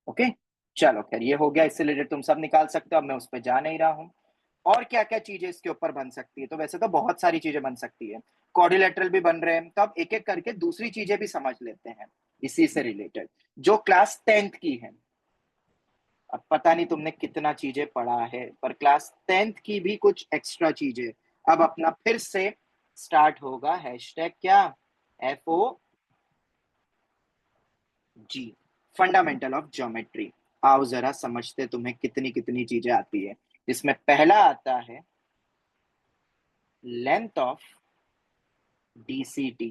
ओके चलो खैर ये हो गया, इससे रिलेटेड तुम सब निकाल सकते हो, अब मैं उस पर जा नहीं रहा हूँ। और क्या क्या चीजें इसके ऊपर बन सकती है? तो वैसे तो बहुत सारी चीजें बन सकती है, क्वाड्रिलेटरल भी बन रहे हैं, तो अब एक एक करके दूसरी चीजें भी समझ लेते हैं इसी से रिलेटेड, जो क्लास 10th की है। अब पता नहीं तुमने कितना चीजें पढ़ा है, पर क्लास 10th की भी कुछ एक्स्ट्रा चीजें अब अपना फिर से स्टार्ट होगा। हैशटैग क्या? FOG, fundamental of geometry. आओ जरा समझते तुम्हें कितनी कितनी चीजें आती है। इसमें पहला आता है length of DCT,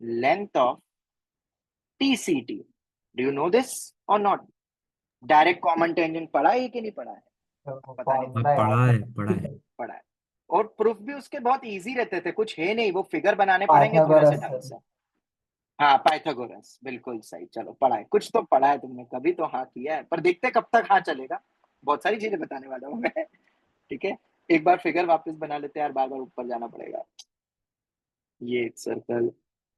length of TCT। Do you know this और नॉट? डायरेक्ट कॉमन टेंजेंट पढ़ा है कि नहीं पढ़ा है? पता नहीं, फॉर्मूला याद पढ़ा है। और प्रूफ भी उसके बहुत इजी रहते थे, कुछ है नहीं, वो फिगर बनाने पड़ेंगे थोड़े से ढंग से। हाँ पाइथागोरस, बिल्कुल सही। चलो पढ़ा है, कुछ तो पढ़ा है तुमने, कभी तो हाँ किया है, पर देखते कब तक हाँ चलेगा। बहुत सारी चीजें बताने वाला हूँ मैं। ठीक है, एक बार फिगर वापस बना लेते हैं यार, बार बार ऊपर जाना पड़ेगा। ये एक सर्कल,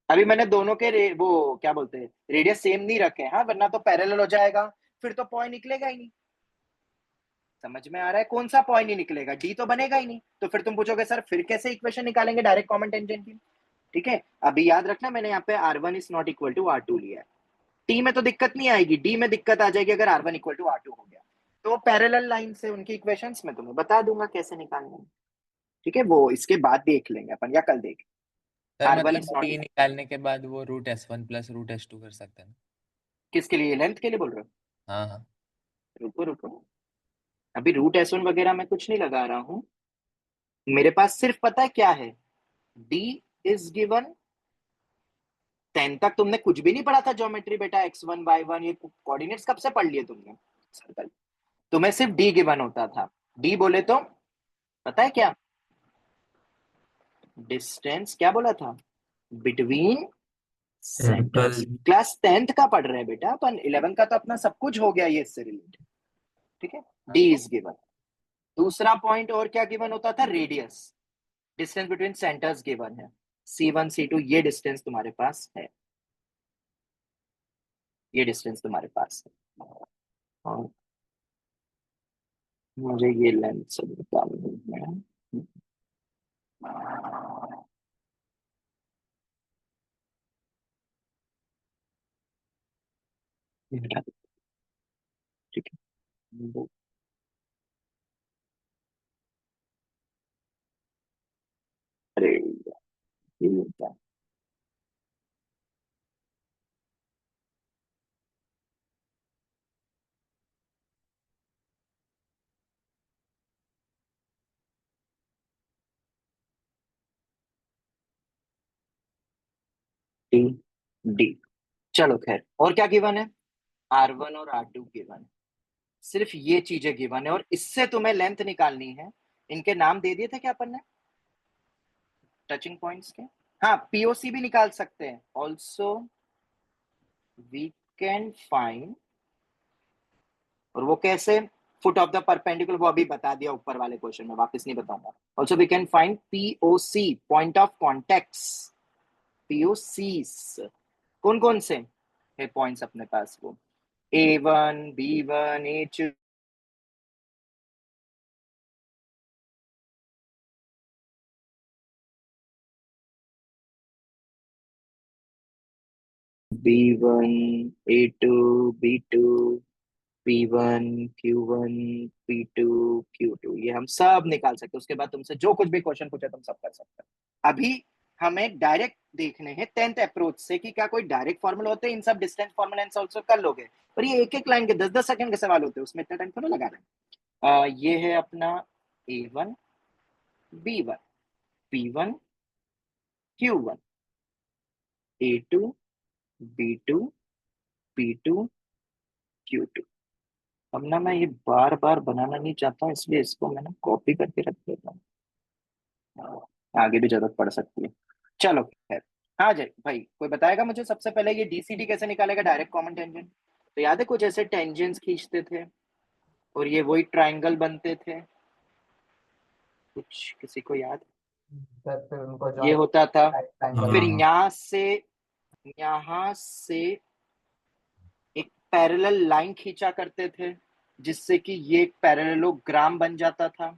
अभी मैंने दोनों के वो क्या बोलते हैं, रेडियस सेम नहीं रखे, हाँ, वरना तो पैरेलल हो जाएगा, फिर तो पॉइंट निकलेगा ही नहीं। समझ में आ रहा है? कौन सा पॉइंट ही निकलेगा? डी तो बनेगा ही नहीं। तो फिर तुम पूछोगे सर फिर कैसे इक्वेशन निकालेंगे डायरेक्ट कॉमन टेंजेंट की? ठीक है, अभी याद रखना मैंने यहाँ पे R1 is not equal to R2 लिया है। टी में तो दिक्कत नहीं आएगी, डी में दिक्कत आ जाएगी अगर R1 इक्वल टू R2 हो गया। तो पैरेलल लाइन से उनकी इक्वेशंस मैं तुम्हें बता दूंगा कैसे निकालना है। ठीक है, वो इसके बाद देख लेंगे अपन, या कल देख। सर R1 मतलब इज नॉट, टी निकालने के बाद वो √S1 + √S2 कर सकते हैं ना? किसके लिए? लेंथ के लिए बोल रहे हो? हाँ हाँ। रुको रुको, अभी √S1 वगैरह मैं कुछ नहीं लगा रहा हूँ। मेरे पास सिर्फ पता है क्या है, D इज गिवन। 10 तक तुमने कुछ भी नहीं पढ़ा था ज्योमेट्री बेटा, x1 y1 ये कोऑर्डिनेट्स कब से पढ़ लिए तुमने? सर्कल, तुम्हें सिर्फ D गिवन होता था। D बोले तो पता है क्या? डिस्टेंस, क्या बोला था? Between centres. क्लास 10th का पढ़ रहे हैं बेटा अपन, 11 का तो अपना सब कुछ हो गया ये इससे रिलेटेड। ठीक है, D इज गिवन। दूसरा पॉइंट और क्या गिवन होता था? Radius, distance between centres given है, C1 C2, ये डिस्टेंस तुम्हारे पास है, ये डिस्टेंस तुम्हारे पास है। और मुझे ये लेंथ सब निकालनी है। ठीक है, अरे ये होता है। डी, डी, चलो खैर, और क्या गिवन है? R1 और R2 गिवन है, सिर्फ ये चीजें गिवन है, और इससे तुम्हें लेंथ निकालनी है। इनके नाम दे दिए थे क्या अपन ने टचिंग पॉइंट्स के? हाँ, POC भी निकाल सकते हैं। ऑल्सो वी कैन फाइंड, और वो कैसे? फुट ऑफ द परपेंडिकुलर, वो अभी बता दिया ऊपर वाले क्वेश्चन में, वापस नहीं बताऊंगा। Also we can find POC, point of contacts. POCs कौन कौन से है पॉइंट्स अपने पास? वो A1 B1 A2 B1 A2 B2 P1 Q1 P2 Q2, ये हम सब निकाल सकते हैं। उसके बाद तुमसे जो कुछ भी क्वेश्चन पूछे तुम सब कर सकते हो। अभी हमें डायरेक्ट देखने हैं 10th अप्रोच से कि क्या कोई डायरेक्ट फॉर्मूला होते हैं इन सब, डिस्टेंस फॉर्मूला आंसर कर लोगे। पर ये एक एक लाइन के 10-10 सेकंड के सवाल होते हैं, उसमें इतना टाइम क्यों लगा रहे हैं? ये है अपना A1 B1 P1 Q1 A2 B2 P2 Q2। अब ना मैं ये बार बार बनाना नहीं चाहता हूँ, इसलिए इसको मैंने कॉपी करके रख देता हूँ, आगे भी जरूरत पड़ सकती है। चलो खैर, हाँ जय भाई, कोई बताएगा मुझे सबसे पहले ये डीसीडी कैसे निकालेगा, डायरेक्ट कॉमन टेंजेंट? तो याद है कुछ ऐसे टेंजेंट्स खींचते थे और ये वही ट्रायंगल बनते थे, कुछ किसी को याद? सर फिर उनको ये होता था, triangle फिर में- यहाँ से एक पैरेलल लाइन खींचा करते थे जिससे कि ये एक पैरेललोग्राम बन जाता था।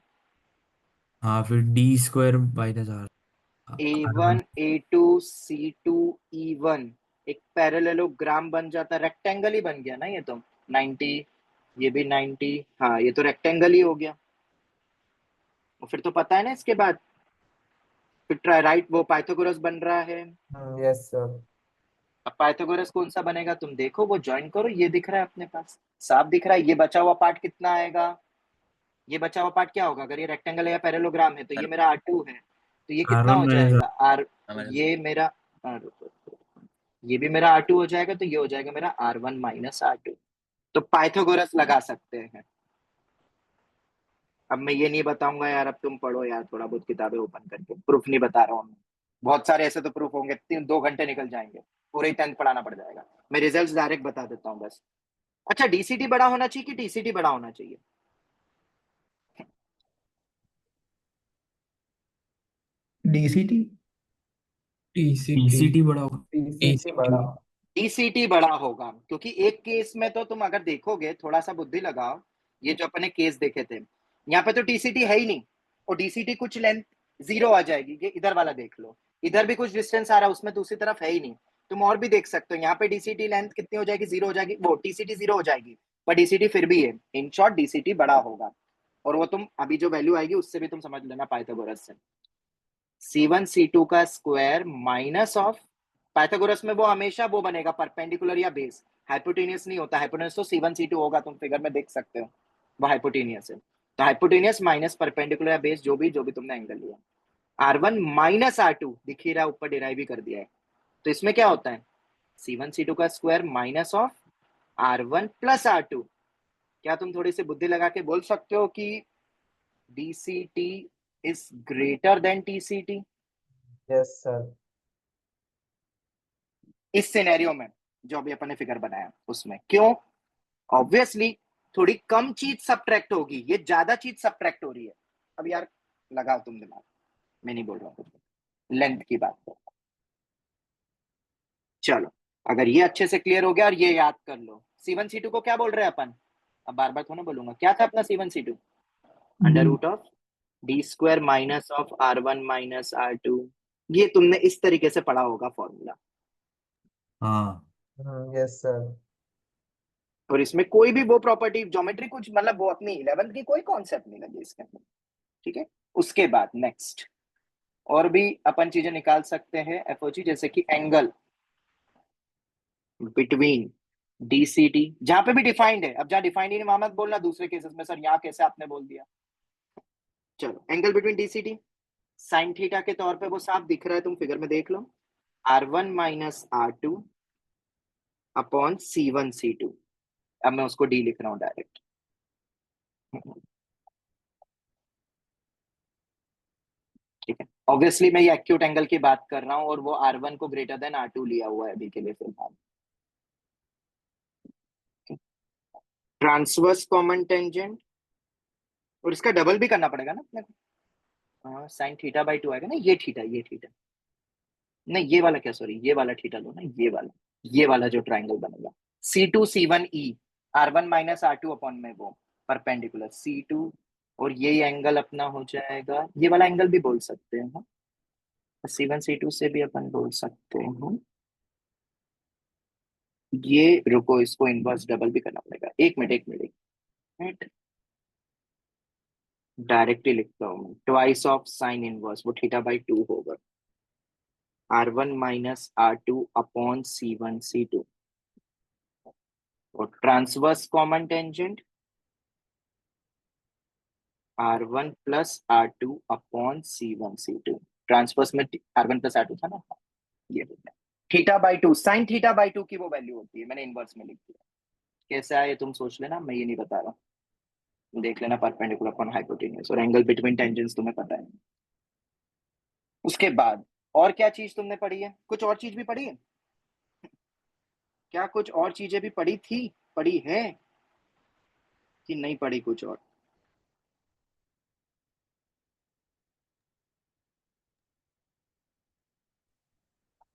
हाँ फिर D square by the A1 A2 C2 E1 एक पैरेललोग्राम बन जाता, रेक्टेंगल ही बन गया ना ये तो। 90, ये भी 90, हाँ ये तो रेक्टेंगल ही हो गया। और फिर तो पता है ना इसके बाद फिर ट्राई राइट वो पाइथागोरस बन रहा है। Yes sir. अब पाइथागोरस कौन सा बनेगा तुम देखो, वो ज्वाइन करो, ये दिख रहा है अपने पास, साफ दिख रहा है। ये बचा हुआ पार्ट कितना आएगा, ये बचा हुआ पार्ट क्या होगा, अगर ये रेक्टेंगल है या पैरेललोग्राम है तो ये मेरा R2 है, तो ये कितना हो R1 जाएगा आर, हमारे ये मेरा ये भी मेरा R2 हो जाएगा, तो ये हो जाएगा मेरा R1 माइनस R2। तो पाइथागोरस लगा सकते हैं। अब मैं ये नहीं बताऊंगा यार, अब तुम पढ़ो यार थोड़ा बहुत किताबें ओपन करके, प्रूफ नहीं बता रहा हूँ। बहुत सारे ऐसे तो प्रूफ होंगे, 2 घंटे निकल जाएंगे, पूरे 10th पढ़ाना पड़ जाएगा। मैं रिजल्ट्स डायरेक्ट बता देता हूँ बस। अच्छा, डीसीटी बड़ा होना चाहिए कि टीसीटी बड़ा होना चाहिए? डीसीटी टीसीटी बड़ा होगा। टीसीटी बड़ा। डीसीटी बड़ा होगा, क्योंकि एक केस में तो तुम अगर देखोगे, थोड़ा सा बुद्धि लगाओ, ये जो अपने केस देखे थे यहाँ पे तो टीसीटी है ही नहीं, और डीसीटी कुछ लेंथ 0 आ जाएगी। ये इधर वाला देख लो, इधर भी कुछ डिस्टेंस आ रहा है, उसमें दूसरी तरफ है ही नहीं। तुम और भी देख सकते हो, यहाँ पे डीसीटी लेंथ कितनी हो जाएगी, 0 हो जाएगी, वो टीसीटी 0 हो जाएगी, पर डीसीटी फिर भी है। इन शॉर्ट डीसीटी बड़ा होगा, और वो तुम अभी जो वैल्यू आएगी उससे भी तुम समझ लेना पाइथागोरस से। C1 C2 का स्क्वायर माइनस ऑफ, पाइथागोरस में वो हमेशा वो बनेगा परपेंडिकुलर या बेस, हाइपोटेनियस नहीं होता। हाइपोटेनियस तो C1 C2 होगा, तुम फिगर में देख सकते हो, वो हाइपोटेनियस है। तो हाइपोटेनियस माइनस परपेंडिकुलर या बेस, जो भी तुमने एंगल लिया। R1 माइनस R2 दिख ही रहा है, ऊपर डिराइव भी कर दिया है। तो इसमें क्या होता है, C1 C2 का square minus of R1 plus R2। क्या तुम थोड़ी सी बुद्धि लगा के बोल सकते हो कि DCT is greater than TCT? Yes sir. इस सिनेरियो में जो अभी अपन ने फिगर बनाया उसमें, क्यों? ऑब्वियसली थोड़ी कम चीज सब्ट्रैक्ट होगी, ये ज्यादा चीज सब्ट्रैक्ट हो रही है। अब यार लगाओ तुम दिमाग, मैं नहीं बोल रहा हूँ, लेंथ की बात करो। चलो, अगर ये अच्छे से क्लियर हो गया और ये याद कर लो, C1 C2 को क्या बोल रहे हैं अपन? अब बार बार थोड़ा बोलूंगा, क्या था अपना C1 C2? Under root of D square minus of R1 minus R2। ये तुमने इस तरीके से पढ़ा होगा फॉर्मूला। हाँ यस सर। और इसमें कोई भी वो प्रॉपर्टी ज्योमेट्री कुछ मतलब वो अपनी 11th की कोई कॉन्सेप्ट नहीं लगी इसके अंदर, ठीक है। उसके बाद नेक्स्ट और भी अपन चीजें निकाल सकते हैं एफओजी, जैसे कि एंगल बिटवीन डीसीटी, जहां पे भी डिफाइंड है। अब जहां डिफाइंड ही नहीं वहां मत बोलना दूसरे केसेस में, सर यहाँ कैसे आपने बोल दिया। चलो, angle between DCT sine theta के तौर पे वो साफ दिख रहा है, तुम फिगर में देख लो, R1 minus R2 upon C1 C2। अब मैं उसको डी लिख रहा हूं डायरेक्ट। ठीक है, ऑब्वियसली मैं ये एक्यूट एंगल की बात कर रहा हूं, और वो R1 को ग्रेटर देन R2 लिया हुआ है अभी के लिए फिलहाल। ट्रांसवर्स कॉमन टेंजेंट, और इसका डबल भी करना पड़ेगा ना अपने को, साइन थीटा बाई 2 आएगा ना, ये थीटा नहीं, ये वाला क्या, सॉरी ये वाला थीटा लो ना, ये वाला जो ट्राइंगल बनेगा C2 C1 E, R1 minus R2 upon में वो परपेंडिकुलर C2, और ये एंगल अपना हो जाएगा, ये वाला एंगल भी बोल सकते हैं, C1 C2 से भी अपन बोल सकते हैं। ये रुको, इसको इनवर्स डबल भी करना पड़ेगा, एक मिनट डायरेक्टली लिखता हूँ, ट्वाइस ऑफ साइन इनवर्स, वो थीटा बाई 2 होगा, R1 minus R2 upon C1 C2, और transverse common tangent R1 plus R2 upon C1 C2। Transverse में R1 प्लस R2 था ना, ये theta by 2, sine theta by 2 की वो वैल्यू होती है, मैंने इनवर्स में लिख दिया। कैसे आए तुम सोच लेना, मैं ये नहीं बता रहा, देख लेना, परपेंडिकुलर अपॉन हाइपोटेन्यूज, और एंगल बिटवीन टेंजेंट्स तुम्हें पता है। उसके बाद और क्या चीज तुमने पढ़ी है? कुछ और चीज भी पढ़ी है क्या? कुछ और चीजें भी पढ़ी थी, पढ़ी है कि नहीं पढ़ी कुछ और?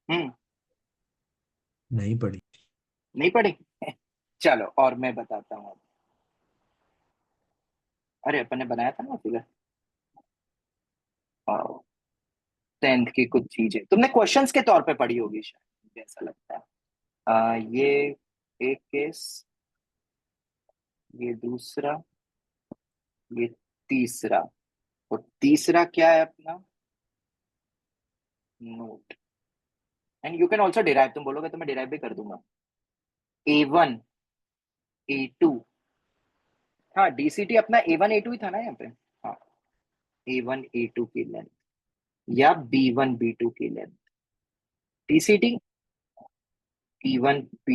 हम्म, नहीं पढ़ी। नहीं पढ़ी। चलो और मैं बताता हूँ। अरे अपन ने बनाया था ना फिगर, 10th की कुछ चीजें तुमने क्वेश्चंस के तौर पे पढ़ी होगी शायद, मुझे ऐसा लगता है। ये एक केस, ये दूसरा, ये तीसरा, और तीसरा क्या है अपना? Note. And you can also derive, तुम बोलोगे तो मैं डिराइव भी कर दूंगा। A1 A2, हाँ DCT अपना A1 A2 ही था ना यहाँ पे। हाँ, A1 A2 की लेंथ या B1 B2 की length. DCT P1 P,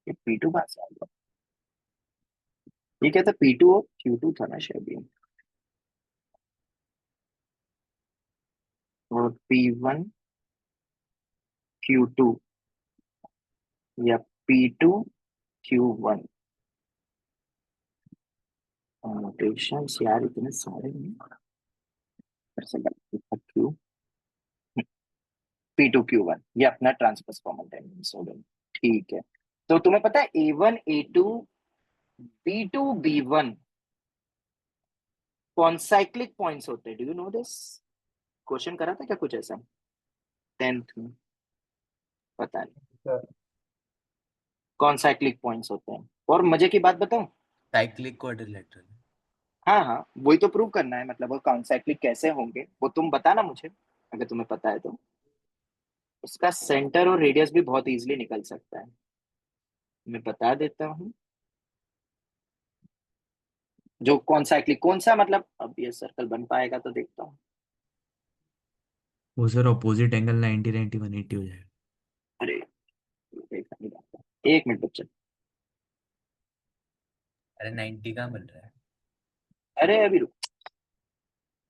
P2 कहाँ से आ गया? ये क्या था? P2 और Q2 था ना शायद ये। और P1 Q2 या P2 Q1। नोटेशंस यार इतने सारे नहीं, फिर से Q P2 Q1, ये अपना ट्रांसफर फॉर्मल टेंडेंस हो गई। ठीक है, तो तुम्हें पता है A1 A2 B2 B1 concyclic points होते हैं। Do you know this? Question करा था क्या कुछ ऐसा 10th में? पता नहीं, सर कॉन्साइक्लिक पॉइंट्स होते हैं। और मजे की बात बताऊं, साइक्लिक क्वाड्रिलेटरल। हाँ हाँ वही तो प्रूव करना है, मतलब वो कॉन्साइक्लिक कैसे होंगे वो तुम बताना मुझे, अगर तुम्हें पता है तो। उसका सेंटर और रेडियस भी बहुत इजीली निकल सकता है, मैं बता देता हूँ। जो कॉन्साइक्लिक कौन सा, मतलब अब ये सर्कल बन पाएगा तो देखता हूँ। वो सर ऑपोजिट एंगल 90 90 180 हो जाएगा। अरे देखा नहीं जाता, एक मिनट बच्चा। अरे 90 का मिल रहा है। अरे अभी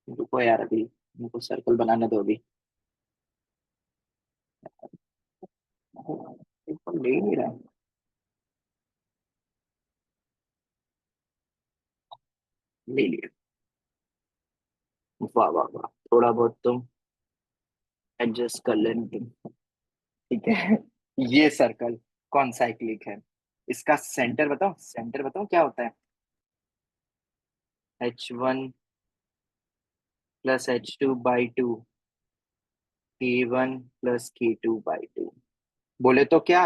रुको यार, अभी मुझको सर्कल बनाने दो अभी। ले ही नहीं रहा। ले लिया। वाह वाह वाह, थोड़ा बहुत तुम एडजस्ट कर लेना तुम। ठीक है, ये सर्कल कौन साइक्लिक है? इसका सेंटर बताओ, सेंटर बताओ क्या होता है? H1 plus H2/2 K1 plus K2/2। बोले तो क्या?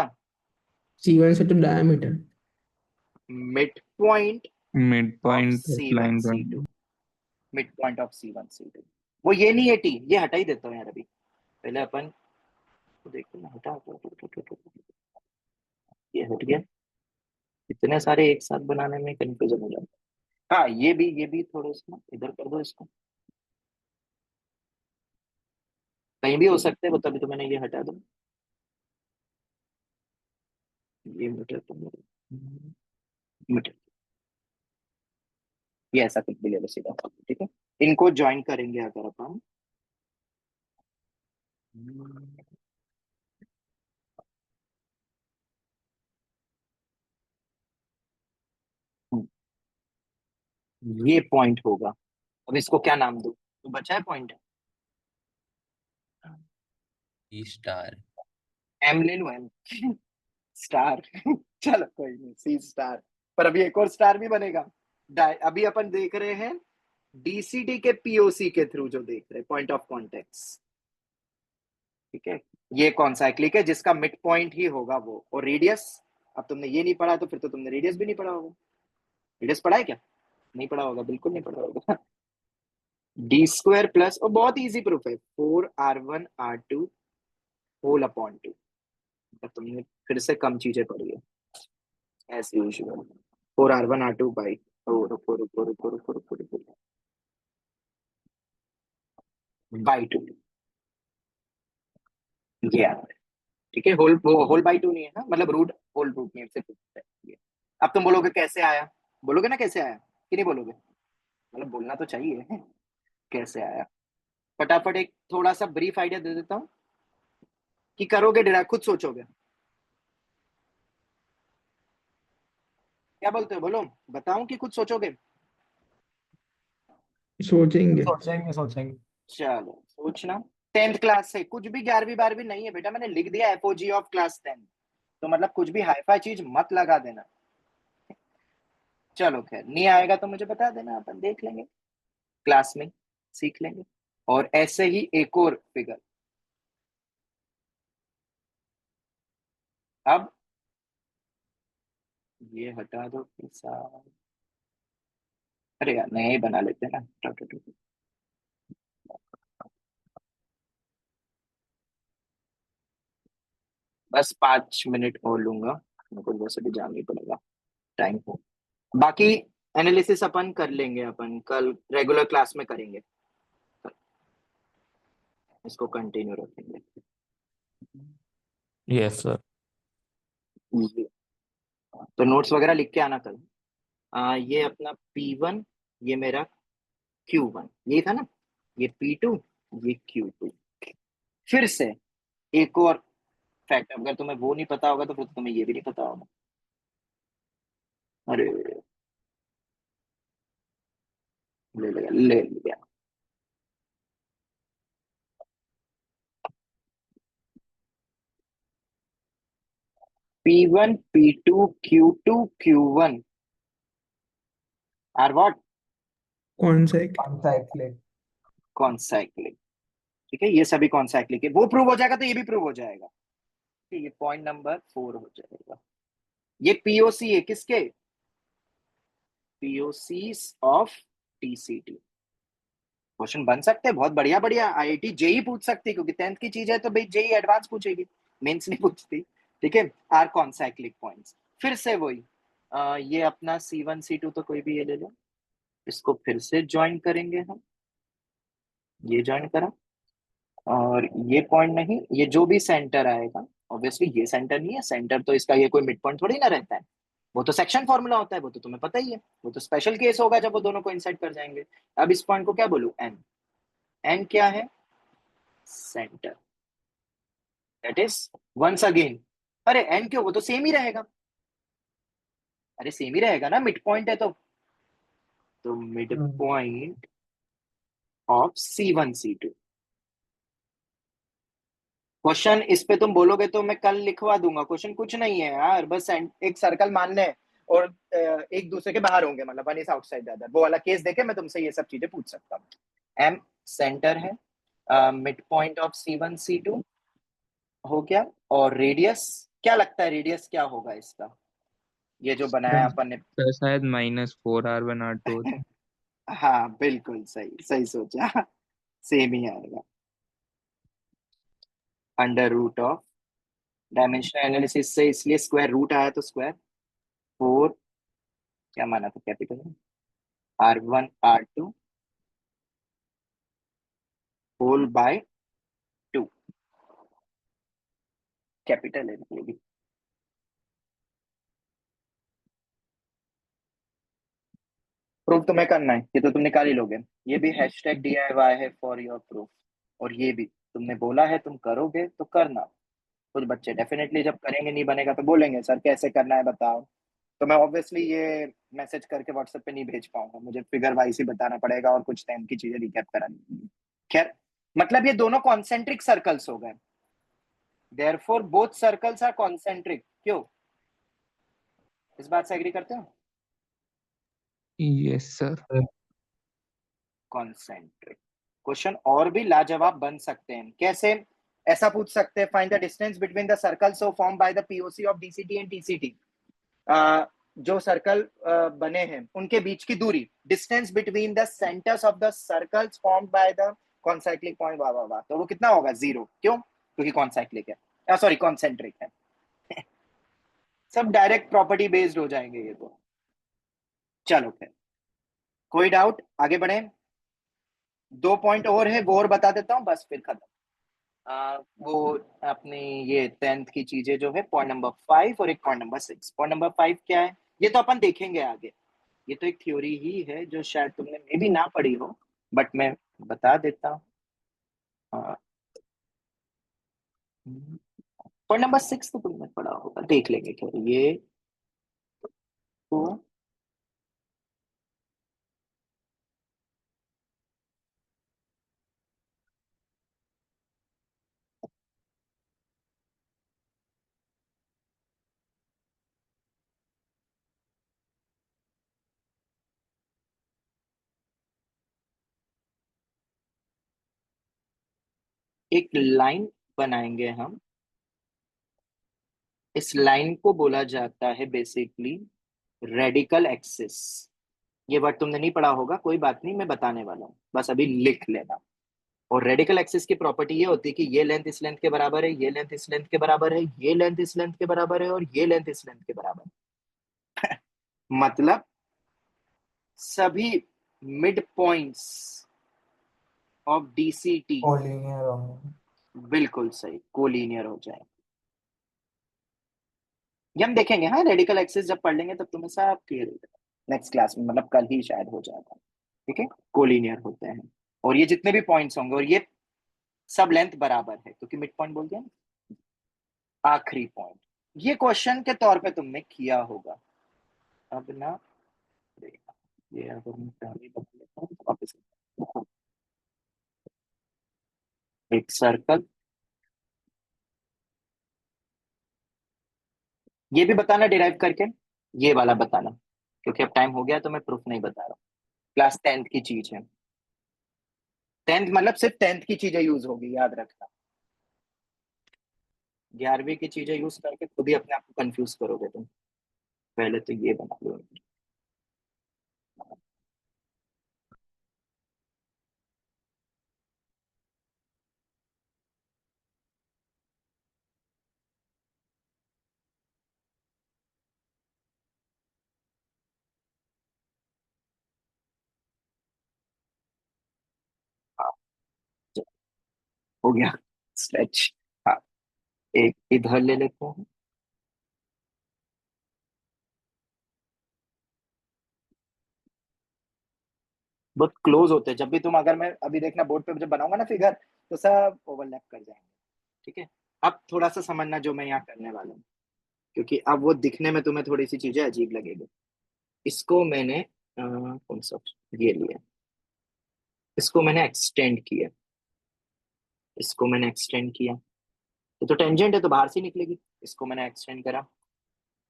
C1 से to diameter. Mid point mid of point C1 line C2, mid point of C1 C2। वो ये नहीं है T, ये हटा ही देता हूँ यार अभी। पहले अपन तो देखो ना, हटा ये हट गया। इतने सारे एक साथ बनाने में कंफ्यूजन हो जाता है। हाँ ये भी थोड़ा सा इधर कर दो इसको, कहीं भी हो सकते हैं वो, तभी तो मैंने ये हटा दो। ये मीटर तो मीटर, ये ऐसा कुछ भी ले लो सीधा। ठीक है, इनको ज्वाइन करेंगे अगर अपन। ये पॉइंट होगा। अब इसको क्या नाम दूं? तो बचा है पॉइंट, ई स्टार। एम ले लो, एम स्टार। चलो कोई नहीं, सी स्टार। पर अभी एक और स्टार भी बनेगा। अभी अपन देख रहे हैं डीसीटी के पीओसी के थ्रू, जो देख रहे हैं पॉइंट ऑफ कॉन्टेक्ट। ठीक है, ये कौन साइक्लिक है जिसका मिड पॉइंट ही होगा वो, और रेडियस। अब तुमने ये नहीं पढ़ा तो फिर तो तुमने रेडियस भी नहीं पढ़ा होगा। रेडियस पढ़ा है क्या? नहीं पढ़ा होगा, बिल्कुल नहीं पढ़ा होगा। D² प्लस, और बहुत इजी प्रूफ है, 4R1R2 होल अपॉन 2। तुमने फिर से कम चीजें पढ़ी है एज यूजुअल। 4R1R2 बाई, रुको रुको रुको रुको रुको रुको, बाई 2। ये आ रहा है। ठीक है, होल बाई 2 नहीं है ना, मतलब रूट, होल रूट नहीं है, सिर्फ है ये। अब तुम बोलोगे कैसे आया? बोलोगे ना कैसे आया कि नहीं बोलोगे? मतलब बोलना तो चाहिए। कैसे आया? फटाफट एक थोड़ा सा ब्रीफ आइडिया दे देता हूँ कि करोगे डायरेक्ट, खुद सोचोगे? क्या बोलते हो, बोलो, बताऊं कि खुद सोचोगे? सोचेंगे। सोचेंगे सोचेंगे। चलो सोचना। 10th क्लास से, कुछ भी 11वीं 12वीं नहीं है बेटा, मैंने लिख दिया एफओजी ऑफ क्लास 10, तो मतलब कुछ भी हाईफाई चीज मत लगा देना। चलो खैर, नहीं आएगा तो मुझे बता देना, अपन देख लेंगे क्लास में, सीख लेंगे। और ऐसे ही एक और फिगर। अब ये हटा दो पैसा, अरे यार नया ही बना लेते हैं ना। बस 5 मिनट और लूंगा, मेरे को वैसे भी जाना ही पड़ेगा, टाइम हो। बाकी एनालिसिस अपन कर लेंगे, अपन कल रेगुलर क्लास में करेंगे, इसको कंटिन्यू रखेंगे। Yes sir. ये तो नोट्स वगैरह लिख के आना कल। ये अपना P1, ये मेरा Q1, यही था ना, ये P2, ये Q2। फिर से एक और फैक्ट, अगर तुम्हें वो नहीं पता होगा तो फिर तुम्हें ये भी नहीं पता होगा। अरे ले लिया। P1, P2, Q2, Q1 are what? कौन सा एक? कॉन्साइक्लिक। कॉन्साइक्लिक। ठीक है, ये सभी कॉन्साइक्लिक है। वो प्रूव हो जाएगा तो ये भी प्रूव हो जाएगा। ये पॉइंट नंबर 4 हो जाएगा। ये पीओसी है किसके? POC of TCT. क्वेश्चन बन सकते हैं बहुत बढ़िया बढ़िया, आईआईटी जेई पूछ सकती है, क्योंकि 10th की चीज है तो भाई जेई एडवांस पूछेगी, मेंस नहीं पूछती। ठीक है, आर कॉन्साइक्लिक पॉइंट्स। फिर से वही, ये अपना C1 C2 तो कोई भी ये ले लो, इसको फिर से ज्वाइन करेंगे हम, ये ज्वाइन करा, और ये पॉइंट नहीं, ये जो भी सेंटर आएगा, ऑब्वियसली ये सेंटर नहीं है, सेंटर तो इसका ये कोई मिड पॉइंट थोड़ी ना रहता है, वो तो सेक्शन फॉर्मूला होता है, वो तो तुम्हें पता ही है, वो तो स्पेशल केस होगा जब वो दोनों को इंसर्ट कर जाएंगे। अब इस पॉइंट को क्या बोलूं, एन। एन क्या है? Centre. That is once again, अरे एन क्यों, वो तो सेम ही रहेगा, अरे सेम ही रहेगा ना, मिड पॉइंट है तो mid point of C1 C2। Question इस पे तुम बोलोगे तो मैं कल लिखवा दूंगा, क्वेश्चन कुछ नहीं है यार, बस एक सर्कल मानने हैं और एक दूसरे के बाहर होंगे, मतलब one is outside the other, वो वाला केस देके मैं तुमसे ये सब चीजें पूछ सकता हूँ। एम सेंटर है, mid point of C1 C2 हो गया, और रेडियस क्या लगता है, रेडियस क्या होगा इसका, ये जो बनाया अपन ने? सर शायद -4R1R2 होता है। हाँ बिल्कुल सही, सही सोचा, सेम ही आएगा, under root of, dimensional analysis से इसलिए स्क्वायर रूट आया तो स्क्वायर 4, क्या माना था कैपिटल में, R1 R2 whole bye 2, capital है ये भी। प्रूफ तुम्हें करना है, ये तो तुम निकाल ही लोगे, ये भी हैशटैग DIY है फॉर योर प्रूफ, और ये भी तुमने बोला है तुम करोगे तो करना। कुछ बच्चे डेफिनेटली जब करेंगे नहीं बनेगा तो बोलेंगे सर कैसे करना है बताओ, तो मैं ऑब्वियसली ये मैसेज करके व्हाट्सएप पे नहीं भेज पाऊंगा, मुझे फिगर वाइज ही बताना पड़ेगा और कुछ टाइम की चीजें रिकैप करानी होगी। खैर, मतलब ये दोनों कॉन्सेंट्रिक सर्कल्स हो गए, therefore both circles are concentric. क्यों, इस बात से एग्री करते हो? Yes sir. कॉन्सेंट्रिक। क्वेश्चन और भी लाजवाब बन सकते हैं, कैसे? ऐसा पूछ सकते हैं, find the distance between the circles so form by the POC of DCT and TCT. जो सर्कल बने हैं उनके बीच की दूरी, distance between the centres of the circles formed by the concyclic point, वाह वाह वाह, तो वो कितना होगा? 0। क्यों? क्योंकि कॉन्साइक्लिक है, सॉरी कॉन्सेंट्रिक है। सब डायरेक्ट प्रॉपर्टी बेस्ड हो जाएंगे ये तो। चलो फिर, कोई डाउट, आगे बढ़े? 2 पॉइंट और है, वो और बता देता हूँ, बस फिर खत्म। वो अपनी ये 10th की चीजें जो है, पॉइंट नंबर 5 और एक पॉइंट नंबर 6। पॉइंट नंबर 5 क्या है, ये तो अपन देखेंगे आगे, ये तो एक थ्योरी ही है जो शायद तुमने मे भी ना पढ़ी हो, बट मैं बता देता हूँ। पॉइंट नंबर 6 तो तुमने पढ़ा होगा, देख लेंगे क्या ये तो। एक लाइन बनाएंगे हम, इस लाइन को बोला जाता है बेसिकली रेडिकल एक्सिस। ये वर्ड तुमने नहीं पढ़ा होगा, कोई बात नहीं, मैं बताने वाला हूँ, बस अभी लिख लेना। और रेडिकल एक्सिस की प्रॉपर्टी ये होती है कि ये लेंथ इस लेंथ के बराबर है, ये लेंथ इस लेंथ के बराबर है, ये लेंथ इस लेंथ के बराबर है, और ये लेंथ इस लेंथ के बराबर है। मतलब सभी mid points of DCT collinear होंगे। बिल्कुल सही कोलिनियर हो जाए। ये हम देखेंगे, हाँ, रेडिकल एक्सिस जब पढ़ लेंगे तब तुम्हें सब क्लियर हो जाएगा नेक्स्ट क्लास में, मतलब कल ही शायद हो जाएगा। ठीक है, कोलिनियर होते हैं, और ये जितने भी पॉइंट्स होंगे, और ये सब लेंथ बराबर है क्योंकि मिड पॉइंट बोल दिया ना, आखिरी पॉइंट। ये क्वेश्चन के तौर पे तुमने किया होगा। अब ना ये अगर मैं पहले बता लेता हूँ तो वापस एक सर्कल, ये भी बताना डिराइव करके, ये वाला बताना, क्योंकि अब टाइम हो गया तो मैं प्रूफ नहीं बता रहा हूँ। क्लास 10th की चीज है, 10th मतलब सिर्फ 10th की चीजें यूज होगी, याद रखना। 11वीं की चीजें यूज करके खुद ही अपने आप को कंफ्यूज करोगे तुम। पहले तो ये बना लो। हाँ, हो गया स्ट्रेच। हाँ, एक इधर ले लेते हैं, बहुत क्लोज होते हैं। जब भी तुम, अगर मैं अभी देखना बोर्ड पे जब बनाऊंगा ना फिगर, तो सब ओवरलैप कर जाएंगे। ठीक है, अब थोड़ा सा समझना जो मैं यहाँ करने वाला हूँ, क्योंकि अब वो दिखने में तुम्हें थोड़ी सी चीजें अजीब लगेगी। इसको मैंने कौन सा ये लिया, इसको मैंने एक्सटेंड किया, इसको मैंने एक्सटेंड किया, ये तो टेंजेंट है तो बाहर से निकलेगी। इसको मैंने एक्सटेंड करा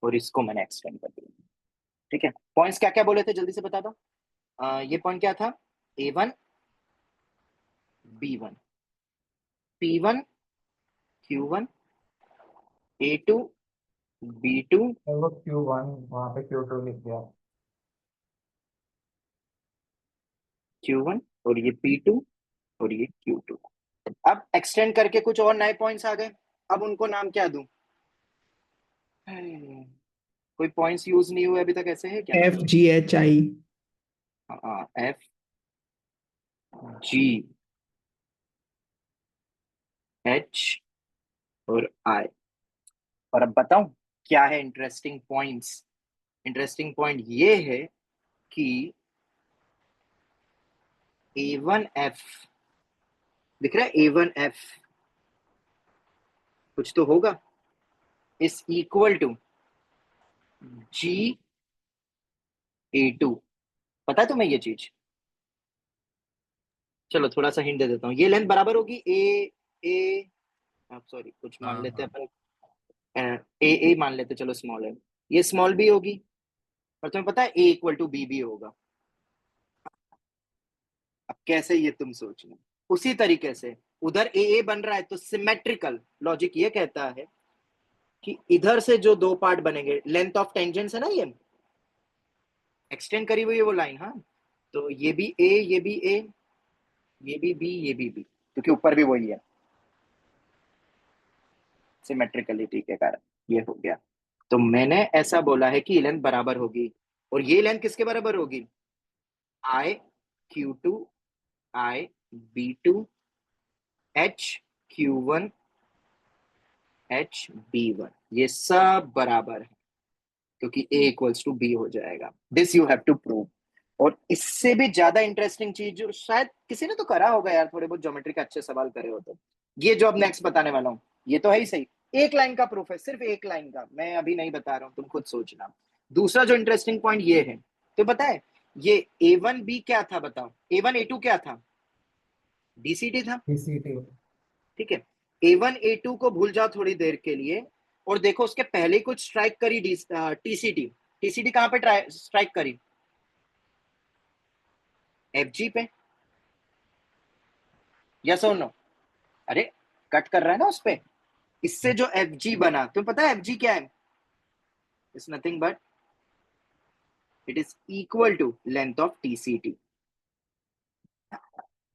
और इसको मैंने एक्सटेंड कर दिया। ठीक है, पॉइंट्स क्या क्या बोले थे जल्दी से बता दो। ये पॉइंट क्या था, A1 B1 P1 Q1 A2 B2 वो Q1 वहाँ पे Q2 लिख दिया। Q1 और ये P2 और ये Q2। अब एक्सटेंड करके कुछ और नए पॉइंट्स आ गए, अब उनको नाम क्या दूं। कोई पॉइंट्स यूज नहीं हुए अभी तक, ऐसे है क्या। FGHI। हाँ, FGH और I। और अब बताऊं क्या है इंटरेस्टिंग पॉइंट्स। इंटरेस्टिंग पॉइंट ये है कि A1F दिख रहा है, A1F कुछ तो होगा, इज इक्वल टू GA2। पता है तुम्हें ये चीज। चलो थोड़ा सा हिंट दे देता हूँ, ये लेंथ बराबर होगी ए आप सॉरी कुछ मान हाँ लेते हैं हाँ अपन, ए मान लेते, चलो स्मॉल है, ये स्मॉल बी होगी, और तुम्हें पता है A इक्वल टू बी भी होगा। अब कैसे, ये तुम सोचना। उसी तरीके से उधर ए बन रहा है, तो सिमेट्रिकल लॉजिक ये कहता है कि इधर से जो दो पार्ट बनेंगे, लेंथ ऑफ टेंजेंट्स है ना, ये एक्सटेंड करी हुई है वो लाइन। हाँ, तो ये भी ए, ये भी ए, ये भी बी, ये भी बी, क्योंकि ऊपर भी वही है, सिमेट्रिकलिटी के कारण ये हो गया। तो मैंने ऐसा बोला है कि लेंथ बराबर होगी, और ये लेंथ किसके बराबर होगी, I Q2 I B2 H Q1 H B1, ये सब बराबर है, क्योंकि A इक्वल्स टू बी हो जाएगा। This you have to prove. और इससे भी ज्यादा इंटरेस्टिंग चीज जो शायद किसी ने तो करा होगा यार, थोड़े बहुत ज्योमेट्री के अच्छे सवाल करे हो तो, ये जो अब नेक्स्ट बताने वाला हूँ ये तो है ही सही, एक लाइन का प्रूफ है, सिर्फ एक लाइन का, मैं अभी नहीं बता रहा हूँ, तुम खुद सोचना। दूसरा जो इंटरेस्टिंग पॉइंट ये है, तो पता है ये A1B क्या था बताओ, A1 A2 क्या था, DCT था, DCT। ठीक है। A1 A2 को भूल जाओ थोड़ी देर के लिए और देखो उसके पहले कुछ स्ट्राइक करी TCT कहां पे स्ट्राइक करी, FG पे, यस और नो, अरे कट कर रहा है ना उस पे, इससे जो FG बना, तुम्हें पता है FG क्या है, it's nothing but it is equal to length of TCT।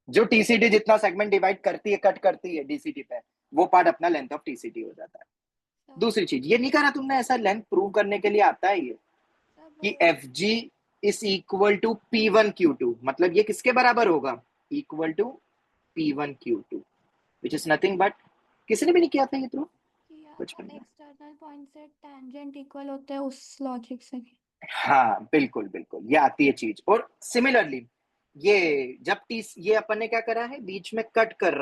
जो TCT जितना सेगमेंट डिवाइड करती है, कट करती है DCT पे, वो पार्ट अपना लेंथ ऑफ TCT हो जाता है। दूसरी चीज ये नहीं करा तुमने, ऐसा लेंथ प्रूव करने के लिए आता है ये कि FG is equal to P1Q2, मतलब ये किसके बराबर होगा, equal to P1Q2 which is nothing but, किसी ने भी नहीं किया था ये प्रूफ बचपन में। एक्सटर्नल पॉइंट से टैंजेंट इक्वल होते हैं उस लॉजिक से। हाँ बिल्कुल बिल्कुल, ये आती है चीज। और सिमिलरली ये जब ये अपन ने क्या करा है, बीच में कट कर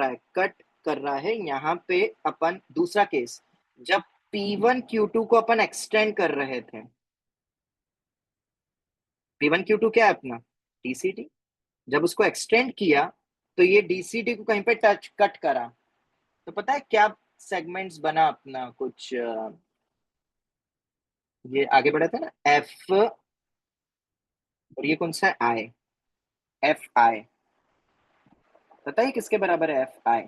रहा है यहाँ पे अपन, दूसरा केस जब P1Q2 को अपन एक्सटेंड कर रहे थे, P1Q2 क्या है अपना DCT, जब उसको एक्सटेंड किया तो ये DCT को कहीं पे टच कट करा, तो पता है क्या सेगमेंट्स बना अपना, कुछ ये आगे बढ़ा था ना F, और ये कौन सा है FI, पता है किसके बराबर है FI,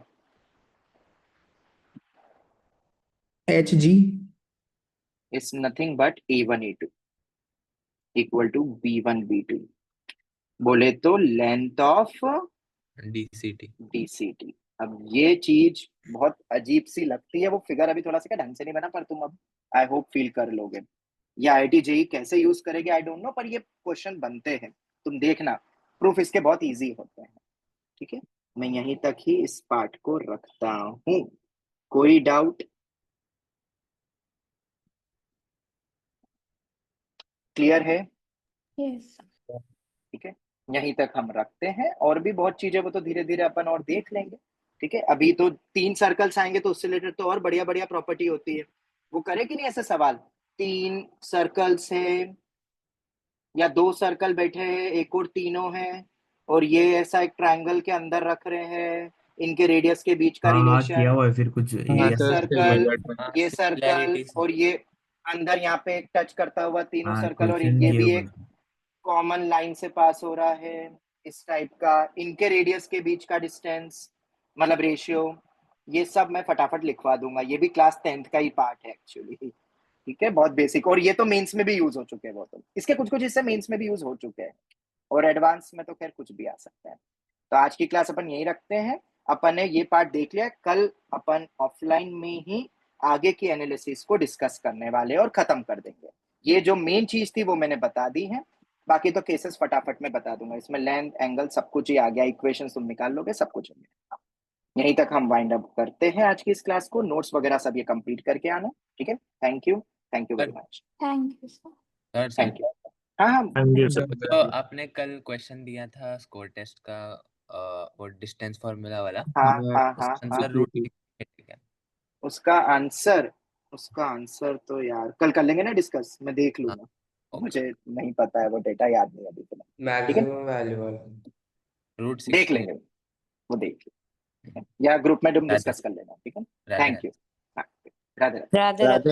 HG is nothing but A1 A2 equal to B1 B2, बोले तो लेंथ ऑफ DCT। अब ये चीज बहुत अजीब सी लगती है, वो फिगर अभी थोड़ा सा ढंग से नहीं बना, पर तुम अब आई होप फील कर लोगे। ये IIT JEE कैसे यूज करेगी आई डोंट नो, पर ये क्वेश्चन बनते हैं, तुम देखना, प्रूफ इसके बहुत इजी होते हैं। ठीक है, मैं यहीं तक ही इस पार्ट को रखता हूं, कोई डाउट, क्लियर है? यस। ठीक है, यहीं तक हम रखते हैं, और भी बहुत चीजें वो तो धीरे धीरे अपन और देख लेंगे। ठीक है, अभी तो 3 सर्कल्स आएंगे तो उससे रिलेटेड तो और बढ़िया बढ़िया प्रॉपर्टी होती है, वो करे कि नहीं ऐसे सवाल, 3 सर्कल्स है या 2 सर्कल बैठे हैं, एक और तीनों हैं, और ये ऐसा एक ट्रायंगल के अंदर रख रहे हैं, इनके रेडियस के बीच का हाँ हाँ किया रिलेशन, हुआ है फिर कुछ ये एरिया सर, सर्कल, ये सर्कल, Similarity से। और ये अंदर यहाँ पे एक टच करता हुआ तीनों हाँ सर्कल, और क्वेश्चन ये किया भी हुआ एक है। कॉमन लाइन से पास हो रहा है, इस टाइप का, इनके रेडियस के बीच का डिस्टेंस मतलब रेशियो, ये सब मैं फटाफट लिखवा दूंगा, ये भी क्लास 10th का ही पार्ट है एक्चुअली। ठीक है, बहुत बेसिक, और ये तो मेंस में भी यूज हो चुके हैं, वो तो इसके कुछ कुछ हिस्से मेंस में भी यूज हो चुके हैं, और एडवांस में तो खैर कुछ भी आ सकता है। तो आज की क्लास अपन यही रखते हैं, अपन ने ये पार्ट देख लिया, कल अपन ऑफलाइन में ही आगे की एनालिसिस को डिस्कस करने वाले और खत्म कर देंगे। ये जो मेन चीज थी वो मैंने बता दी है, बाकी तो केसेस फटाफट में बता दूंगा, इसमें लेंथ एंगल सब कुछ ही आ गया, इक्वेशंस तुम निकाल लोगे, सब कुछ हो गया। यहीं तक हम वाइंड अप करते हैं आज की इस क्लास को, नोट्स वगैरह सब ये कंप्लीट करके आना। ठीक है, thank you very much, thank you sir. Sir thank you. हाँ हाँ तो आपने कल क्वेश्चन दिया था स्कोर टेस्ट का, वो डिस्टेंस फॉर्मूला वाला, हाँ हाँ उसका हाँ हाँ, आंसर रूट ठीक है। उसका आंसर तो यार कल कर लेंगे ना डिस्कस, मैं देख लूंगा, ओके, मुझे नहीं पता है, वो डेटा याद नहीं अभी फिलहाल। ठीक है, मैक्सिमम वैल्यू वाला। रूट देख 16। लेंगे, वो देख लेंगे, या ग्रुप में तुम राधे डिस्कस कर लेना। ठीक है, राधे थैंक यू, हाँ, राधे राधे। राधे